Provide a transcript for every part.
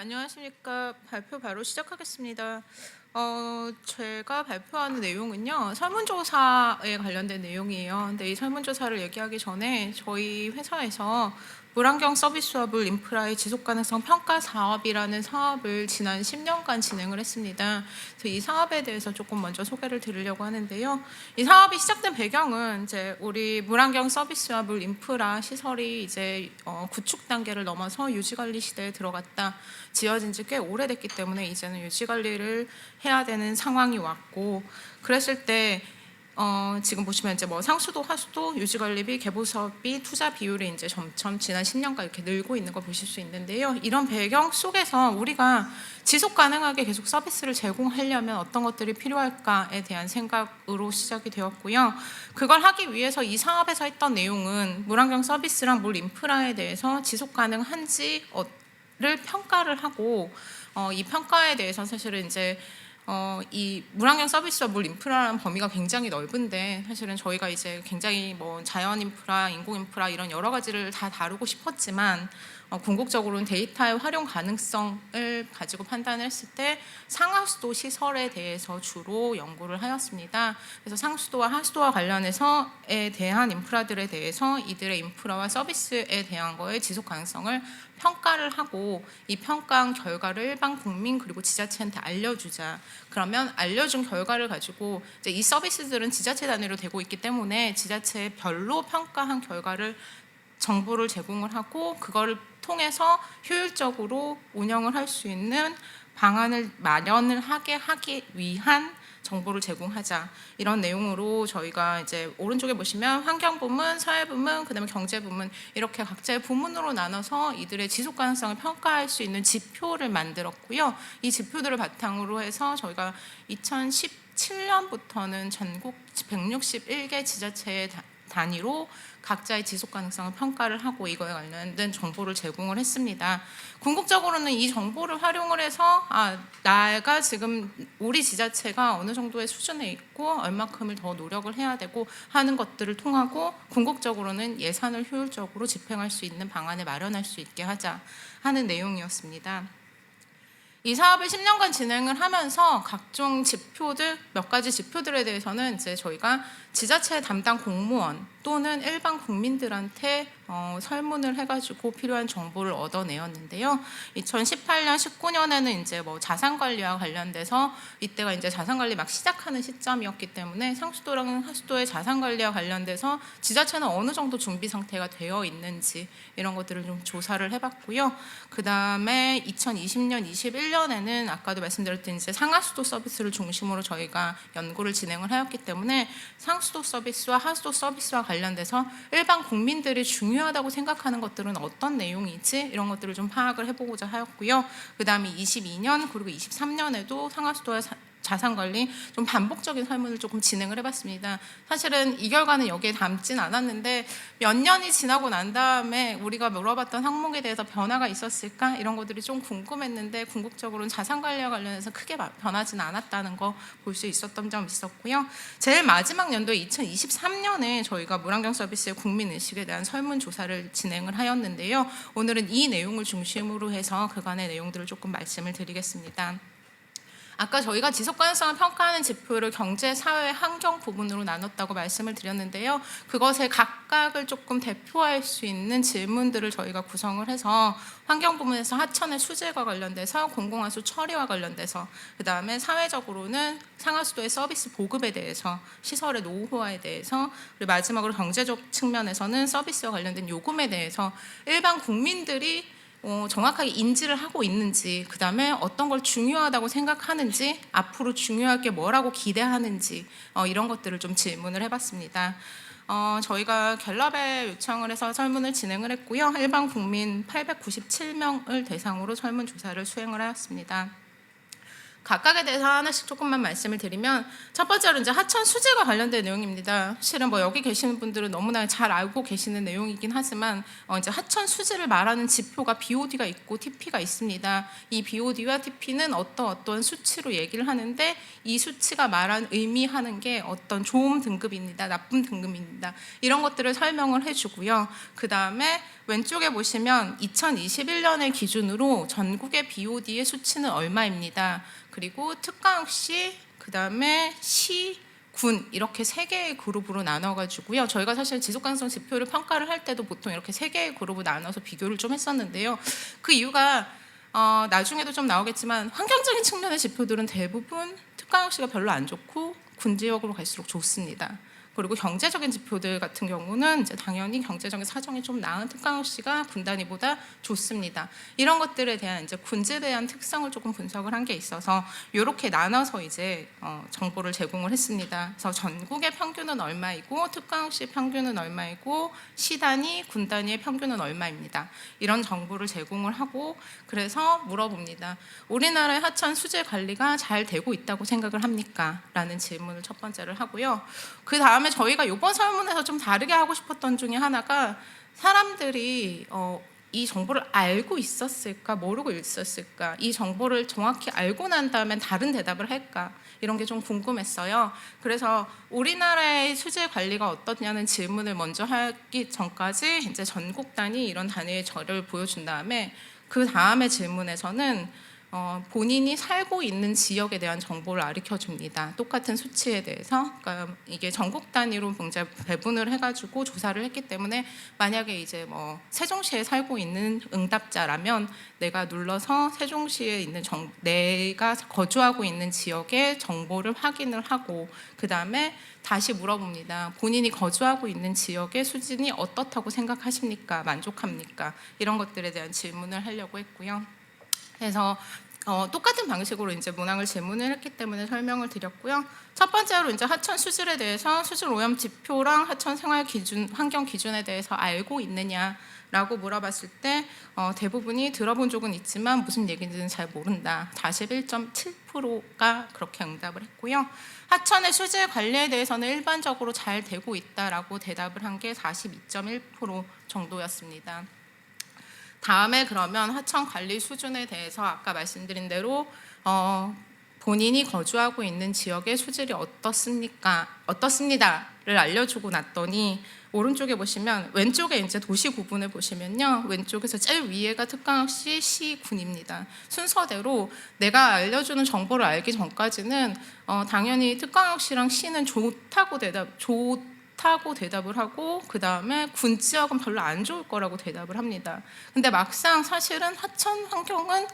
안녕하십니까. 발표 바로 시작하겠습니다. 제가 발표하는 내용은요, 설문조사에 관련된 내용이에요. 근데 이 설문조사를 얘기하기 전에 저희 회사에서 물환경 서비스와 물 인프라의 지속가능성 평가 사업이라는 사업을 지난 10년간 진행을 했습니다. 그래서 이 사업에 대해서 조금 먼저 소개를 드리려고 하는데요. 이 사업이 시작된 배경은 이제 우리 물환경 서비스와 물 인프라 시설이 이제 구축 단계를 넘어서 유지관리 시대에 들어갔다. 지어진 지 꽤 오래됐기 때문에 이제는 유지관리를 해야 되는 상황이 왔고, 그랬을 때 지금 보시면 이제 뭐 상수도, 하수도, 유지관리비, 개보사업비, 투자 비율이 이제 점점 지난 10년간 이렇게 늘고 있는 걸 보실 수 있는데요. 이런 배경 속에서 우리가 지속 가능하게 계속 서비스를 제공하려면 어떤 것들이 필요할까에 대한 생각으로 시작이 되었고요. 그걸 하기 위해서 이 사업에서 했던 내용은 물환경 서비스랑 물 인프라에 대해서 지속 가능한지 를 평가를 하고, 이 평가에 대해서 사실은 이제 이 물환경 서비스와 물 인프라라는 범위가 굉장히 넓은데, 사실은 저희가 이제 굉장히 뭐 자연 인프라, 인공 인프라 이런 여러 가지를 다 다루고 싶었지만 궁극적으로는 데이터의 활용 가능성을 가지고 판단을 했을 때 상하수도 시설에 대해서 주로 연구를 하였습니다. 그래서 상수도와 하수도와 관련해서에 대한 인프라들에 대해서 이들의 인프라와 서비스에 대한 거의 지속 가능성을 평가를 하고, 이 평가한 결과를 일반 국민 그리고 지자체한테 알려주자. 그러면 알려준 결과를 가지고 이제 이 서비스들은 지자체 단위로 되고 있기 때문에 지자체별로 평가한 결과를 정보를 제공을 하고, 그거를 통해서 효율적으로 운영을 할 수 있는 방안을 마련을 하기 위한 정보를 제공하자, 이런 내용으로 저희가 이제 오른쪽에 보시면 환경 부문, 사회 부문, 그다음에 경제 부문, 이렇게 각자의 부문으로 나눠서 이들의 지속 가능성을 평가할 수 있는 지표를 만들었고요. 이 지표들을 바탕으로 해서 저희가 2017년부터는 전국 161개 지자체의 단위로 각자의 지속 가능성을 평가를 하고 이거에 관련된 정보를 제공을 했습니다. 궁극적으로는 이 정보를 활용을 해서 내가 지금 우리 지자체가 어느 정도의 수준에 있고 얼마큼을 더 노력을 해야 되고 하는 것들을 통하고 궁극적으로는 예산을 효율적으로 집행할 수 있는 방안을 마련할 수 있게 하자 하는 내용이었습니다. 이 사업을 10년간 진행을 하면서 각종 지표들, 몇 가지 지표들에 대해서는 이제 저희가 지자체 담당 공무원 또는 일반 국민들한테 설문을 해가지고 필요한 정보를 얻어내었는데요. 2018년, 19년에는 이제 뭐 자산관리와 관련돼서 이때가 이제 자산관리 막 시작하는 시점이었기 때문에 상수도랑 하수도의 자산관리와 관련돼서 지자체는 어느 정도 준비 상태가 되어 있는지 이런 것들을 좀 조사를 해봤고요. 그 다음에 2020년, 21년에는 아까도 말씀드렸던 이제 상하수도 서비스를 중심으로 저희가 연구를 진행을 하였기 때문에 상수도 서비스와 하수도 서비스와 관련돼서 일반 국민들이 중요하다고 생각하는 것들은 어떤 내용이지, 이런 것들을 좀 파악을 해보고자 하였고요. 그 다음에 22년 그리고 23년에도 상하수도와 자산관리 좀 반복적인 설문을 조금 진행을 해봤습니다. 사실은 이 결과는 여기에 담진 않았는데 몇 년이 지나고 난 다음에 우리가 물어봤던 항목에 대해서 변화가 있었을까, 이런 것들이 좀 궁금했는데 궁극적으로는 자산관리와 관련해서 크게 변하지는 않았다는 거 볼 수 있었던 점 있었고요. 제일 마지막 연도 2023년에 저희가 물환경 서비스의 국민의식에 대한 설문조사를 진행을 하였는데요. 오늘은 이 내용을 중심으로 해서 그간의 내용들을 조금 말씀을 드리겠습니다. 아까 저희가 지속 가능성을 평가하는 지표를 경제, 사회, 환경 부분으로 나눴다고 말씀을 드렸는데요. 그것의 각각을 조금 대표할 수 있는 질문들을 저희가 구성을 해서 환경 부문에서 하천의 수질과 관련돼서 공공하수 처리와 관련돼서, 그 다음에 사회적으로는 상하수도의 서비스 보급에 대해서, 시설의 노후화에 대해서, 그리고 마지막으로 경제적 측면에서는 서비스와 관련된 요금에 대해서 일반 국민들이 정확하게 인지를 하고 있는지, 그 다음에 어떤 걸 중요하다고 생각하는지, 앞으로 중요할 게 뭐라고 기대하는지, 이런 것들을 좀 질문을 해봤습니다. 저희가 갤럽에 요청을 해서 설문을 진행을 했고요. 일반 국민 897명을 대상으로 설문조사를 수행을 하였습니다. 각각에 대해서 하나씩 조금만 말씀을 드리면, 첫 번째로 이제 하천 수질과 관련된 내용입니다. 실은 뭐 여기 계시는 분들은 너무나 잘 알고 계시는 내용이긴 하지만 이제 하천 수질을 말하는 지표가 BOD가 있고 TP가 있습니다. 이 BOD와 TP는 어떤 수치로 얘기를 하는데, 이 수치가 의미하는 게 어떤 좋은 등급입니다, 나쁜 등급입니다, 이런 것들을 설명을 해주고요. 그 다음에 왼쪽에 보시면 2021년을 기준으로 전국의 BOD의 수치는 얼마입니다. 그리고 특강시, 그 다음에 시, 군, 이렇게 세 개의 그룹으로 나눠가지고요. 저희가 사실 지속가능성 지표를 평가를 할 때도 보통 이렇게 세 개의 그룹으로 나눠서 비교를 좀 했었는데요. 그 이유가 나중에도 좀 나오겠지만 환경적인 측면의 지표들은 대부분 특강시가 별로 안 좋고 군 지역으로 갈수록 좋습니다. 그리고 경제적인 지표들 같은 경우는 이제 당연히 경제적인 사정이 좀 나은 특강시가 군 단위보다 좋습니다. 이런 것들에 대한 이제 군지에 대한 특성을 조금 분석을 한 게 있어서 이렇게 나눠서 이제 정보를 제공을 했습니다. 그래서 전국의 평균은 얼마이고 특강시 평균은 얼마이고 시 단위, 군 단위의 평균은 얼마입니다. 이런 정보를 제공을 하고, 그래서 물어봅니다. 우리나라의 하천 수질 관리가 잘 되고 있다고 생각을 합니까? 라는 질문을 첫 번째를 하고요. 그 다음에 저희가 이번 설문에서 좀 다르게 하고 싶었던 중에 하나가, 사람들이 이 정보를 알고 있었을까, 모르고 있었을까, 이 정보를 정확히 알고 난 다음에 다른 대답을 할까, 이런 게 좀 궁금했어요. 그래서 우리나라의 수질 관리가 어떻냐는 질문을 먼저 하기 전까지 이제 전국 단위 이런 단위의 자료를 보여준 다음에, 그 다음에 질문에서는 본인이 살고 있는 지역에 대한 정보를 가르쳐 줍니다. 똑같은 수치에 대해서. 그러니까 이게 전국 단위로 이제 배분을 해가지고 조사를 했기 때문에, 만약에 이제 뭐 세종시에 살고 있는 응답자라면 내가 눌러서 세종시에 있는 내가 거주하고 있는 지역의 정보를 확인을 하고, 그 다음에 다시 물어봅니다. 본인이 거주하고 있는 지역의 수준이 어떻다고 생각하십니까? 만족합니까? 이런 것들에 대한 질문을 하려고 했고요. 그래서 똑같은 방식으로 이제 문항을 질문을 했기 때문에 설명을 드렸고요. 첫 번째로 이제 하천 수질에 대해서 수질 오염 지표랑 하천 생활 기준, 환경 기준에 대해서 알고 있느냐라고 물어봤을 때 대부분이 들어본 적은 있지만 무슨 얘기인지는 잘 모른다. 41.7%가 그렇게 응답을 했고요. 하천의 수질 관리에 대해서는 일반적으로 잘 되고 있다라고 대답을 한 게 42.1% 정도였습니다. 다음에 그러면 하천 관리 수준에 대해서 아까 말씀드린 대로 본인이 거주하고 있는 지역의 수질이 어떻습니다를 알려주고 났더니, 오른쪽에 보시면 왼쪽에 이제 도시 구분을 보시면요, 왼쪽에서 제일 위에가 특강시, 시, 군입니다. 순서대로 내가 알려주는 정보를 알기 전까지는 당연히 특강시랑 시는 좋다고 대답을 하고, 그 다음에 군 지역은 별로 안 좋을 거라고 대답을 합니다. 근데 막상 사실은 하천 환경은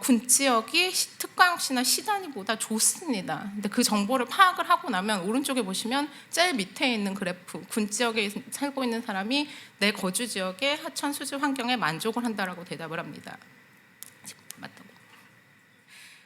군 지역이 특강시나 시단위보다 좋습니다. 근데 그 정보를 파악을 하고 나면 오른쪽에 보시면 제일 밑에 있는 그래프, 군 지역에 살고 있는 사람이 내 거주 지역의 하천 수질 환경에 만족을 한다라고 대답을 합니다. 맞다고.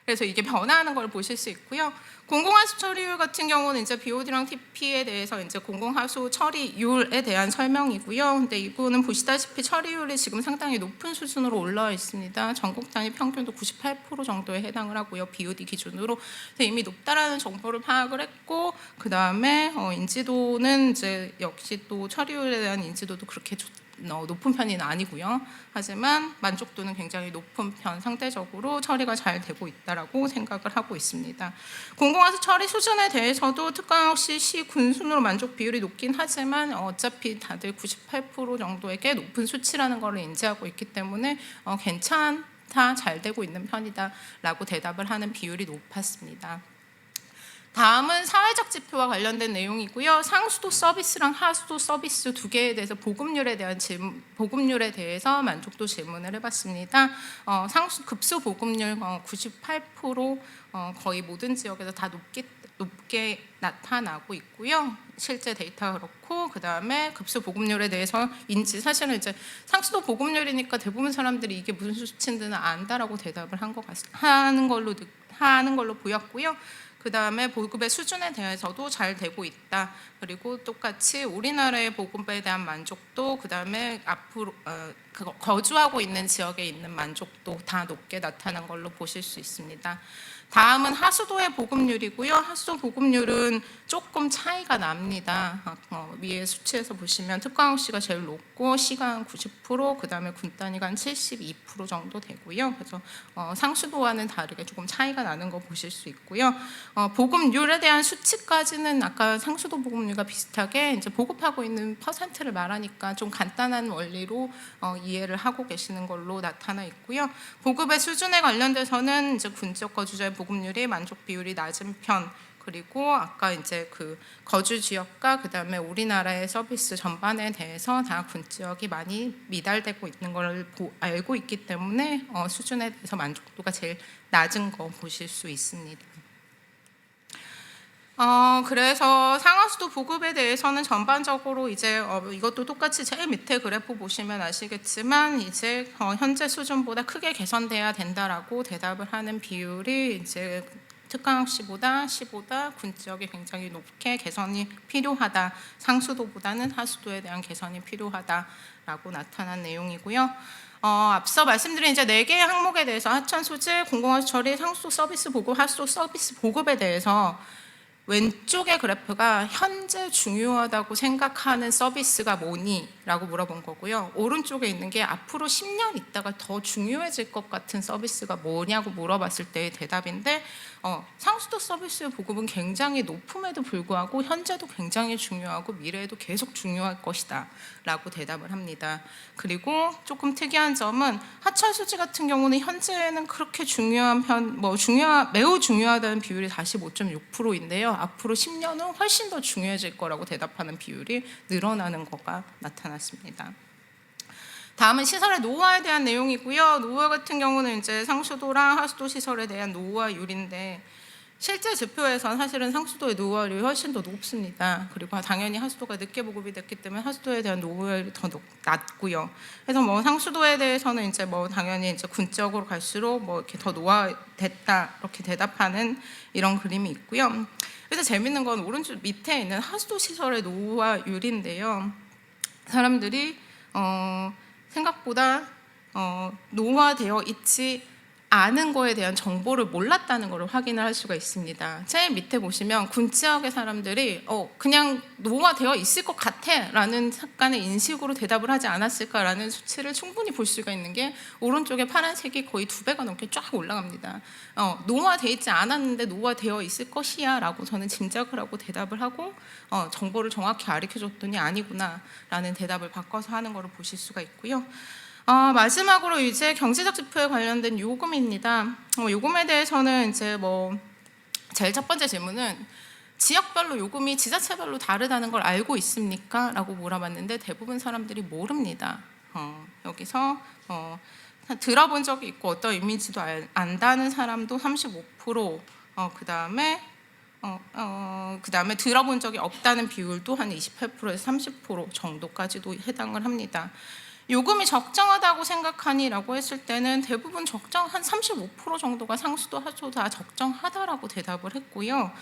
그래서 이게 변화하는 걸 보실 수 있고요. 공공하수 처리율 같은 경우는 이제 BOD랑 TP에 대해서 이제 공공하수 처리율에 대한 설명이고요. 근데 이거는 보시다시피 처리율이 지금 상당히 높은 수준으로 올라와 있습니다. 전국 단위 평균도 98% 정도에 해당을 하고요. BOD 기준으로. 이미 높다라는 정보를 파악을 했고, 그 다음에 인지도는 이제 역시 또 처리율에 대한 인지도도 그렇게 높은 편은 아니고요. 하지만 만족도는 굉장히 높은 편, 상대적으로 처리가 잘 되고 있다라고 생각을 하고 있습니다. 공공하수 처리 수준에 대해서도 특강시, 시, 군 순으로 만족 비율이 높긴 하지만 어차피 다들 98% 정도에게 높은 수치라는 것을 인지하고 있기 때문에 괜찮다, 잘 되고 있는 편이다라고 대답을 하는 비율이 높았습니다. 다음은 사회적 지표와 관련된 내용이고요. 상수도 서비스랑 하수도 서비스 두 개에 대해서 보급률에 대해서 만족도 질문을 해봤습니다. 급수 보급률 98% 거의 모든 지역에서 다 높게 나타나고 있고요. 실제 데이터가 그렇고, 그 다음에 급수 보급률에 대해서 사실은 이제 상수도 보급률이니까 대부분 사람들이 이게 무슨 수치인지는 안다라고 대답을 하는 걸로 보였고요. 그 다음에 보급의 수준에 대해서도 잘 되고 있다. 그리고 똑같이 우리나라의 보급에 대한 만족도, 그 다음에 앞으로 거주하고 있는 지역에 있는 만족도 다 높게 나타난 걸로 보실 수 있습니다. 다음은 하수도의 보급률이고요. 하수도 보급률은 조금 차이가 납니다. 위에 수치에서 보시면 특강호씨가 제일 높고 시가 한 90%, 그 다음에 군단위가 한 72% 정도 되고요. 그래서 상수도와는 다르게 조금 차이가 나는 거 보실 수 있고요. 보급률에 대한 수치까지는 아까 상수도 보급률과 비슷하게 이제 보급하고 있는 퍼센트를 말하니까 좀 간단한 원리로 이해를 하고 계시는 걸로 나타나 있고요. 보급의 수준에 관련돼서는 이제 군지역 거주자의 보급률이 만족 비율이 낮은 편, 그리고 아까 이제 그 거주 지역과 그 다음에 우리나라의 서비스 전반에 대해서 다 군지역이 많이 미달되고 있는 걸 알고 있기 때문에 수준에 대해서 만족도가 제일 낮은 거 보실 수 있습니다. 그래서 상하수도 보급에 대해서는 전반적으로 이제 이것도 똑같이 제일 밑에 그래프 보시면 아시겠지만 이제 현재 수준보다 크게 개선돼야 된다라고 대답을 하는 비율이 이제 특강학시보다 시보다 군지역이 굉장히 높게 개선이 필요하다. 상수도보다는 하수도에 대한 개선이 필요하다라고 나타난 내용이고요. 앞서 말씀드린 이제 4개의 항목에 대해서 하천 소재, 공공화수 처리, 상수도 서비스 보급, 하수도 서비스 보급에 대해서 왼쪽의 그래프가 현재 중요하다고 생각하는 서비스가 뭐니? 라고 물어본 거고요. 오른쪽에 있는 게 앞으로 10년 있다가 더 중요해질 것 같은 서비스가 뭐냐고 물어봤을 때의 대답인데 상수도 서비스의 보급은 굉장히 높음에도 불구하고 현재도 굉장히 중요하고 미래에도 계속 중요할 것이다 라고 대답을 합니다. 그리고 조금 특이한 점은 하천 수지 같은 경우는 현재는 그렇게 중요한 매우 중요하다는 비율이 45.6%인데요. 앞으로 10년은 훨씬 더 중요해질 거라고 대답하는 비율이 늘어나는 거가 나타났습니다. 다음은 시설의 노후화에 대한 내용이고요. 노후화 같은 경우는 이제 상수도랑 하수도 시설에 대한 노후화율인데 실제 지표에서는 사실은 상수도의 노후화율이 훨씬 더 높습니다. 그리고 당연히 하수도가 늦게 보급이 됐기 때문에 하수도에 대한 노후화율이 더 낮고요. 그래서 상수도에 대해서는 이제 당연히 이제 군적으로 갈수록 이렇게 더 노화됐다 이렇게 대답하는 이런 그림이 있고요. 그래서 재밌는 건 오른쪽 밑에 있는 하수도 시설의 노후화율인데요. 사람들이 생각보다 노후화되어 있지 않은 거에 대한 정보를 몰랐다는 것을 확인을 할 수가 있습니다. 제일 밑에 보시면 군지역의 사람들이 그냥 노후화되어 있을 것 같아 라는 약간의 인식으로 대답을 하지 않았을까라는 수치를 충분히 볼 수가 있는 게 오른쪽에 파란색이 거의 2배가 넘게 쫙 올라갑니다. 노후화되어 있지 않았는데 노후화되어 있을 것이야 라고 저는 짐작을 하고 대답을 하고 정보를 정확히 가르쳐줬더니 아니구나 라는 대답을 바꿔서 하는 것을 보실 수가 있고요. 마지막으로 이제 경제적 지표에 관련된 요금입니다. 요금에 대해서는 이제 제일 첫 번째 질문은 지역별로 요금이 지자체별로 다르다는 걸 알고 있습니까? 라고 물어봤는데 대부분 사람들이 모릅니다. 여기서 들어본 적이 있고 어떤 의미인지도 안다는 사람도 35%, 그 다음에 들어본 적이 없다는 비율도 한 28%에서 30% 정도까지도 해당을 합니다. 요금이 적정하다고 생각하니? 라고 했을 때는 대부분 한 35% 정도가 상수도 하수도 다 적정하다라고 대답을 했고요.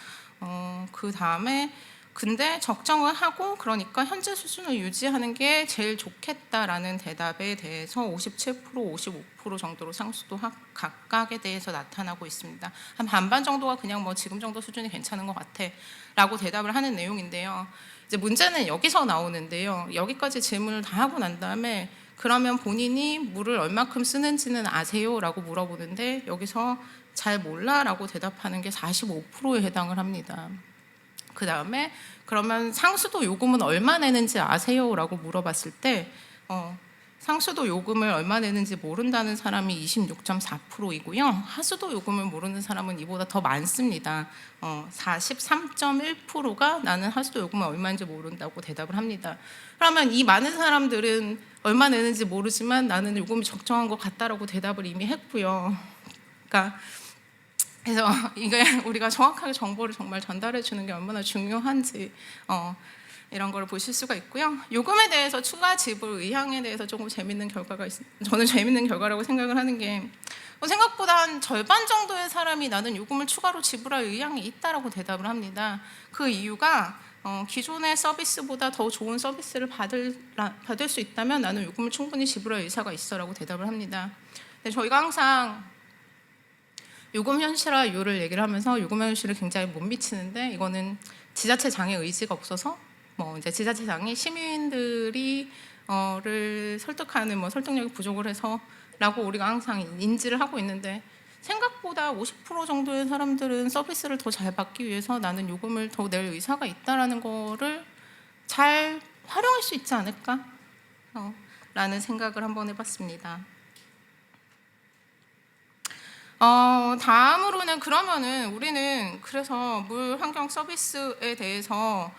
그 다음에 근데 적정을 하고 그러니까 현재 수준을 유지하는 게 제일 좋겠다라는 대답에 대해서 57%, 55% 정도로 상수도 각각에 대해서 나타나고 있습니다. 한 반반 정도가 그냥 지금 정도 수준이 괜찮은 것 같아 라고 대답을 하는 내용인데요. 이제 문제는 여기서 나오는데요. 여기까지 질문을 다 하고 난 다음에 그러면 본인이 물을 얼마큼 쓰는지는 아세요? 라고 물어보는데 여기서 잘 몰라 라고 대답하는 게 45%에 해당을 합니다. 그 다음에 그러면 상수도 요금은 얼마 내는지 아세요? 라고 물어봤을 때 상수도 요금을 얼마 내는지 모른다는 사람이 26.4%이고요. 하수도 요금을 모르는 사람은 이보다 더 많습니다. 43.1%가 나는 하수도 요금을 얼마인지 모른다고 대답을 합니다. 그러면 이 많은 사람들은 얼마 내는지 모르지만 나는 요금이 적정한 것 같다라고 대답을 이미 했고요. 그래서 이게 우리가 정확하게 정보를 정말 전달해 주는 게 얼마나 중요한지 이런 걸 보실 수가 있고요. 요금에 대해서 추가 지불 의향에 대해서 조금 재밌는 결과가 있습니다. 저는 재밌는 결과라고 생각을 하는 게 생각보다 한 절반 정도의 사람이 나는 요금을 추가로 지불할 의향이 있다라고 대답을 합니다. 그 이유가 기존의 서비스보다 더 좋은 서비스를 받을 수 있다면 나는 요금을 충분히 지불할 의사가 있어라고 대답을 합니다. 근데 저희가 항상 요금 현실화율을 얘기를 하면서 요금 현실을 굉장히 못 미치는데, 이거는 지자체장의 의지가 없어서 뭐 이제 지자체장이 시민들이 를 설득하는 뭐 설득력이 부족을 해서라고 우리가 항상 인지를 하고 있는데, 생각보다 50% 정도의 사람들은 서비스를 더 잘 받기 위해서 나는 요금을 더 낼 의사가 있다라는 거를 잘 활용할 수 있지 않을까? 라는 생각을 한번 해봤습니다. 다음으로는 그러면은 우리는 그래서 물 환경 서비스에 대해서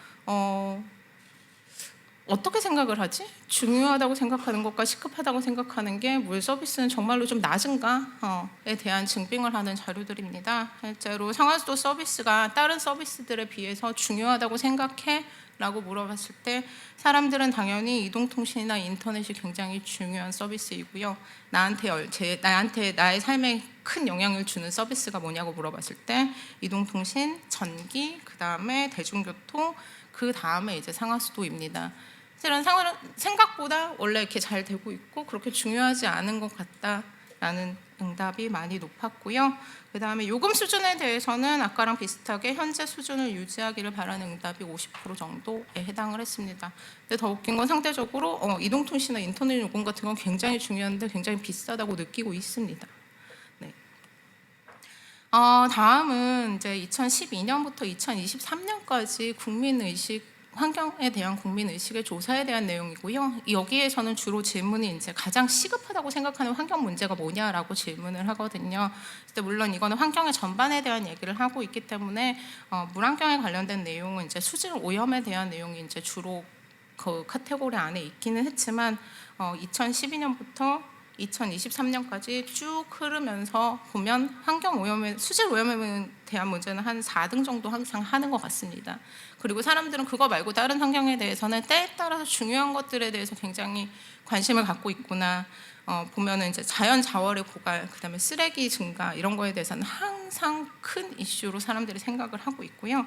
어떻게 생각을 하지? 중요하다고 생각하는 것과 시급하다고 생각하는 게 물 서비스는 정말로 좀 낮은가에 대한 증빙을 하는 자료들입니다. 실제로 상하수도 서비스가 다른 서비스들에 비해서 중요하다고 생각해? 라고 물어봤을 때 사람들은 당연히 이동통신이나 인터넷이 굉장히 중요한 서비스이고요. 나한테 나의 삶에 큰 영향을 주는 서비스가 뭐냐고 물어봤을 때 이동통신, 전기, 그 다음에 대중교통, 그 다음에 이제 상하수도입니다. 실은 생각보다 원래 이렇게 잘 되고 있고 그렇게 중요하지 않은 것 같다라는 응답이 많이 높았고요. 그 다음에 요금 수준에 대해서는 아까랑 비슷하게 현재 수준을 유지하기를 바라는 응답이 50% 정도에 해당을 했습니다. 근데 더 웃긴 건 상대적으로 이동통신이나 인터넷 요금 같은 건 굉장히 중요한데 굉장히 비싸다고 느끼고 있습니다. 네. 다음은 이제 2012년부터 2023년까지 국민의식 환경에 대한 국민의식의 조사에 대한 내용이고요. 여기에서는 주로 질문이 이제 가장 시급하다고 생각하는 환경 문제가 뭐냐라고 질문을 하거든요. 근데 물론 이거는 환경의 전반에 대한 얘기를 하고 있기 때문에 물환경에 관련된 내용은 이제 수질 오염에 대한 내용이 이제 주로 그 카테고리 안에 있기는 했지만 2012년부터 2023년까지 쭉 흐르면서 보면 환경 오염에, 수질 오염에 대한 문제는 한 4등 정도 항상 하는 것 같습니다. 그리고 사람들은 그거 말고 다른 환경에 대해서는 때에 따라서 중요한 것들에 대해서 굉장히 관심을 갖고 있구나. 보면은 이제 자연 자원의 고갈, 그다음에 쓰레기 증가 이런 거에 대해서는 항상 큰 이슈로 사람들이 생각을 하고 있고요.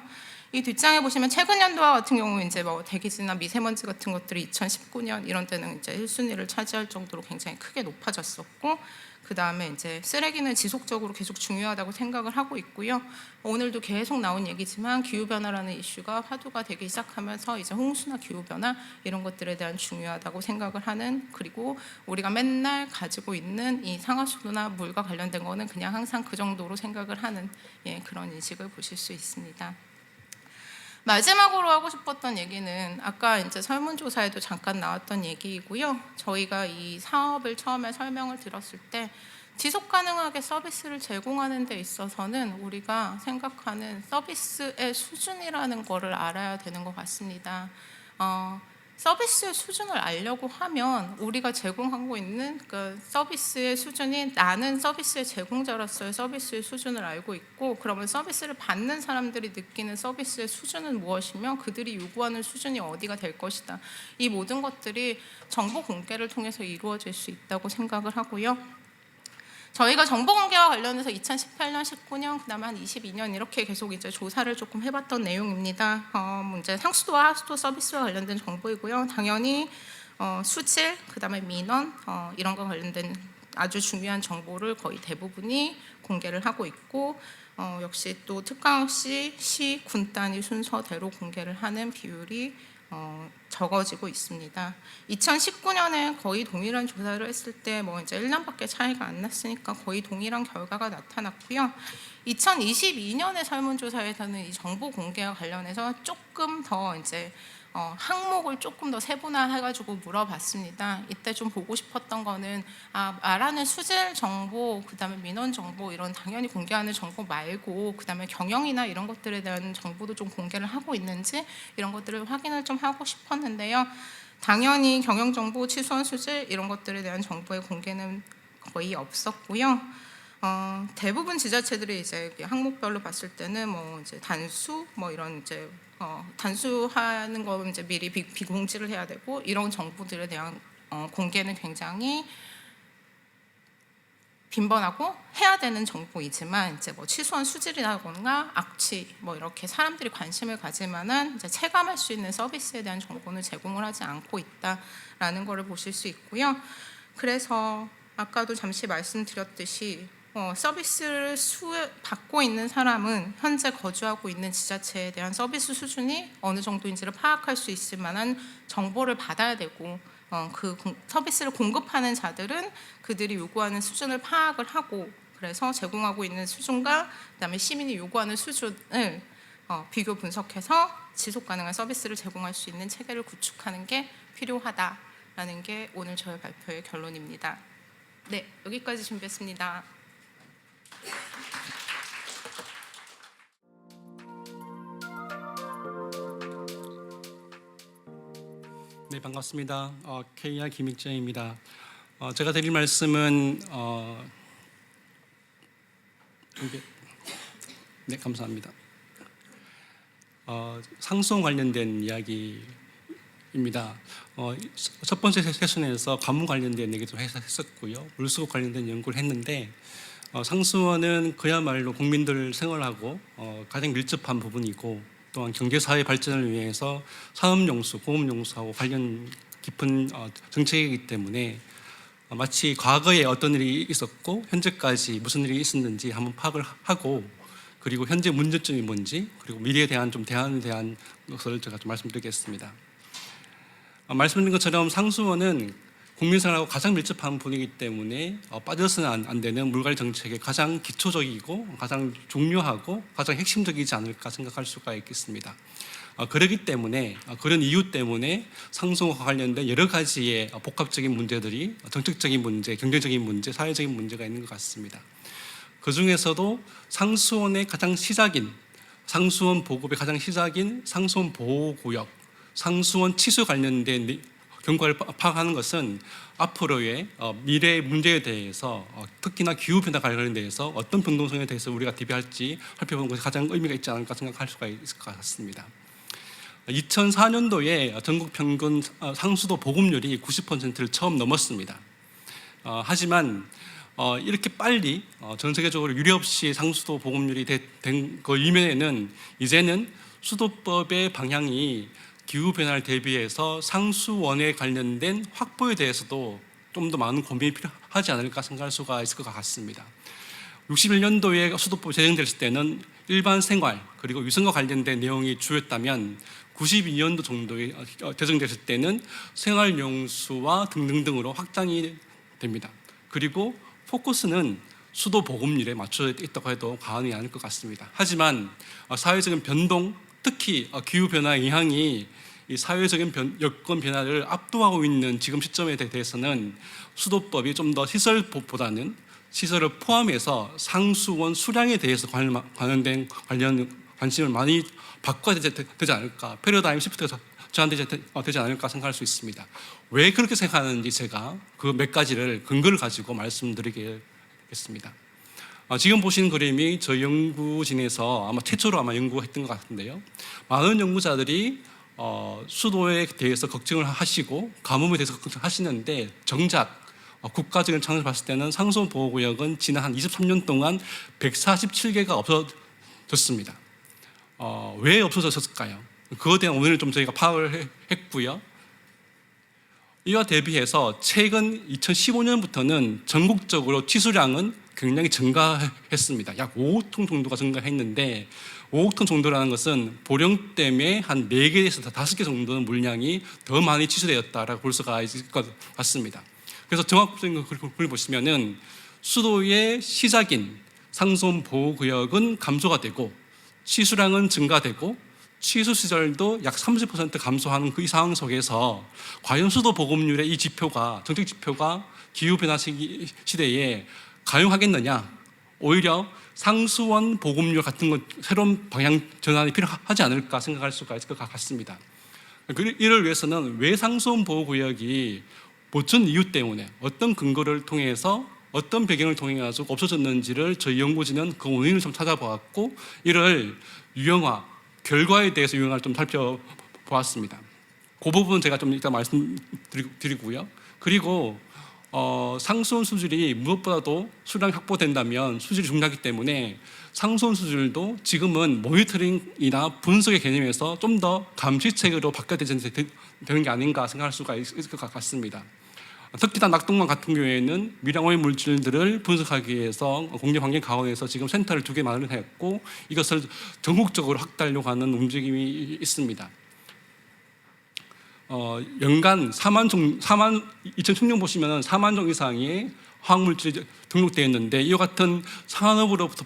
이 뒷장에 보시면 최근 연도와 같은 경우 이제 뭐 대기질이나 미세먼지 같은 것들이 2019년 이런 때는 이제 1순위를 차지할 정도로 굉장히 크게 높아졌었고, 그 다음에 이제 쓰레기는 지속적으로 계속 중요하다고 생각을 하고 있고요. 오늘도 계속 나온 얘기지만 기후변화라는 이슈가 화두가 되기 시작하면서 이제 홍수나 기후변화 이런 것들에 대한 중요하다고 생각을 하는, 그리고 우리가 맨날 가지고 있는 이 상하수도나 물과 관련된 거는 그냥 항상 그 정도로 생각을 하는 그런 인식을 보실 수 있습니다. 마지막으로 하고 싶었던 얘기는 아까 이제 설문조사에도 잠깐 나왔던 얘기이고요. 저희가 이 사업을 처음에 설명을 들었을 때 지속 가능하게 서비스를 제공하는 데 있어서는 우리가 생각하는 서비스의 수준이라는 거를 알아야 되는 것 같습니다. 서비스의 수준을 알려고 하면 우리가 제공하고 있는 그 서비스의 수준이, 나는 서비스의 제공자로서의 서비스의 수준을 알고 있고, 그러면 서비스를 받는 사람들이 느끼는 서비스의 수준은 무엇이며 그들이 요구하는 수준이 어디가 될 것이다. 이 모든 것들이 정보 공개를 통해서 이루어질 수 있다고 생각을 하고요. 저희가 정보 공개와 관련해서 2018년, 19년, 그다음에 한 22년 이렇게 계속 이제 조사를 조금 해봤던 내용입니다. 이제 상수도와 하수도 서비스와 관련된 정보이고요. 당연히 수질, 그다음에 민원 이런 거 관련된 아주 중요한 정보를 거의 대부분이 공개를 하고 있고, 역시 또 특강시, 시, 군 단위 순서대로 공개를 하는 비율이 적어지고 있습니다. 2019년에 거의 동일한 조사를 했을 때 뭐 이제 1년밖에 차이가 안 났으니까 거의 동일한 결과가 나타났고요. 2022년의 설문조사에서는 이 정보 공개와 관련해서 조금 더 이제 항목을 조금 더 세분화해가지고 물어봤습니다. 이때 좀 보고 싶었던 거는 말하는 수질 정보, 그다음에 민원 정보 이런 당연히 공개하는 정보 말고 그다음에 경영이나 이런 것들에 대한 정보도 좀 공개를 하고 있는지 이런 것들을 확인을 좀 하고 싶었는데요. 당연히 경영 정보, 치수원 수질 이런 것들에 대한 정보의 공개는 거의 없었고요. 대부분 지자체들이 이제 항목별로 봤을 때는 뭐 이제 단수, 뭐 이런 이제 단수하는 거 이제 미리 비공지를 해야 되고 이런 정보들에 대한 공개는 굉장히 빈번하고 해야 되는 정보이지만 이제 뭐 치수원 수질이라거나 악취 뭐 이렇게 사람들이 관심을 가질 만한 이제 체감할 수 있는 서비스에 대한 정보는 제공을 하지 않고 있다라는 것을 보실 수 있고요. 그래서 아까도 잠시 말씀드렸듯이 서비스를 받고 있는 사람은 현재 거주하고 있는 지자체에 대한 서비스 수준이 어느 정도인지를 파악할 수 있을 만한 정보를 받아야 되고, 서비스를 공급하는 자들은 그들이 요구하는 수준을 파악을 하고, 그래서 제공하고 있는 수준과 그다음에 시민이 요구하는 수준을 비교 분석해서 지속 가능한 서비스를 제공할 수 있는 체계를 구축하는 게 필요하다라는 게 오늘 저의 발표의 결론입니다. 네, 여기까지 준비했습니다. 네, 반갑습니다. KR 김익재입니다. 제가 드릴 말씀은 네, 감사합니다. 상수원 관련된 이야기입니다. 첫 번째 세션에서 가뭄 관련된 얘기도 했었고요, 물수급 관련된 연구를 했는데, 상수원은 그야말로 국민들 생활하고 가장 밀접한 부분이고, 또한 경제사회 발전을 위해서 산업용수, 공업용수하고 관련 깊은 정책이기 때문에 마치 과거에 어떤 일이 있었고 현재까지 무슨 일이 있었는지 한번 파악을 하고, 그리고 현재 문제점이 뭔지, 그리고 미래에 대한 대안에 대한 것을 제가 좀 말씀드리겠습니다. 말씀드린 것처럼 상수원은 국민생활하고 가장 밀접한 분이기 때문에 빠져서는 안 되는 물관리 정책의 가장 기초적이고 가장 중요하고 가장 핵심적이지 않을까 생각할 수가 있겠습니다. 그렇기 때문에, 그런 이유 때문에 상수원과 관련된 여러 가지의 복합적인 문제들이 정책적인 문제, 경제적인 문제, 사회적인 문제가 있는 것 같습니다. 그 중에서도 상수원의 가장 시작인, 상수원 보급의 가장 시작인 상수원 보호구역, 상수원 치수 관련된 경과를 파악하는 것은 앞으로의 미래의 문제에 대해서, 특히나 기후변화 관련돼서 어떤 변동성에 대해서 우리가 대비할지 살펴보는 것이 가장 의미가 있지 않을까 생각할 수가 있을 것 같습니다. 2004년도에 전국 평균 상수도 보급률이 90%를 처음 넘었습니다. 하지만 이렇게 빨리 전 세계적으로 유례 없이 상수도 보급률이 된 그 이면에는 이제는 수도법의 방향이 기후변화를 대비해서 상수원에 관련된 확보에 대해서도 좀 더 많은 고민이 필요하지 않을까 생각할 수가 있을 것 같습니다. 61년도에 수도법 제정됐을 때는 일반 생활 그리고 위생과 관련된 내용이 주였다면, 92년도 정도에 제정됐을 때는 생활용수와 등등등으로 확장이 됩니다. 그리고 포커스는 수도 보급률에 맞춰져 있다고 해도 과언이 아닐 것 같습니다. 하지만 사회적인 변동, 특히 기후변화의 영향이 이 사회적인 여건 변화를 압도하고 있는 지금 시점에 대해서는 수도법이 좀 더 시설보다는 시설을 포함해서 상수원 수량에 대해서 관련 관심을 많이 바꿔야 되지 않을까, 패러다임 시프트가 되지 않을까 생각할 수 있습니다. 왜 그렇게 생각하는지 제가 그 몇 가지를 근거를 가지고 말씀드리겠습니다. 지금 보신 그림이 저희 연구진에서 아마 최초로 연구했던 것 같은데요. 많은 연구자들이 수도에 대해서 걱정을 하시고 가뭄에 대해서 걱정하시는데, 정작 국가적인 창을 봤을 때는 상수원 보호구역은 지난 한 23년 동안 147개가 없어졌습니다. 왜 없어졌을까요? 그거에 대한 원인을 좀 저희가 파악을 했고요. 이와 대비해서 최근 2015년부터는 전국적으로 치수량은 굉장히 증가했습니다. 약 5억 톤 정도가 증가했는데, 5억 톤 정도라는 것은 보령 때문에 한 4개에서 5개 정도는 물량이 더 많이 치수되었다라고 볼 수가 있을 것 같습니다. 그래서 정확적인 걸 보시면은 수도의 시작인 상수원 보호구역은 감소가 되고, 치수량은 증가되고, 치수 시절도 약 30% 감소하는 이 상황 속에서 과연 수도 보급률의 이 지표가, 정책 지표가 기후변화 시대에 가용하겠느냐, 오히려 상수원 보급률 같은 것 새로운 방향 전환이 필요하지 않을까 생각할 수가 있을 것 같습니다. 이를 위해서는 왜 상수원 보호구역이 어떤 이유 때문에, 어떤 근거를 통해서, 어떤 배경을 통해 가지고 없어졌는지를 저희 연구진은 그 원인을 좀 찾아보았고, 이를 유형화, 결과에 대해서 유형화를 좀 살펴보았습니다. 그 부분 제가 좀 이따 말씀드리고요. 그리고 상수원 수질이 무엇보다도 수량 확보된다면 수질이 중요하기 때문에 상수원 수질도 지금은 모니터링이나 분석의 개념에서 좀 더 감시책으로 바뀌어야 되는 게 아닌가 생각할 수가 있을 것 같습니다. 특히나 낙동강 같은 경우에는 미량오염 물질들을 분석하기 위해서 국립환경가원에서 지금 센터를 2개 마련했고 이것을 전국적으로 확대하려고 하는 움직임이 있습니다. 연간 2016년 보시면 4만 종 이상의 화학물질이 등록되어 있는데 이와 같은 산업으로부터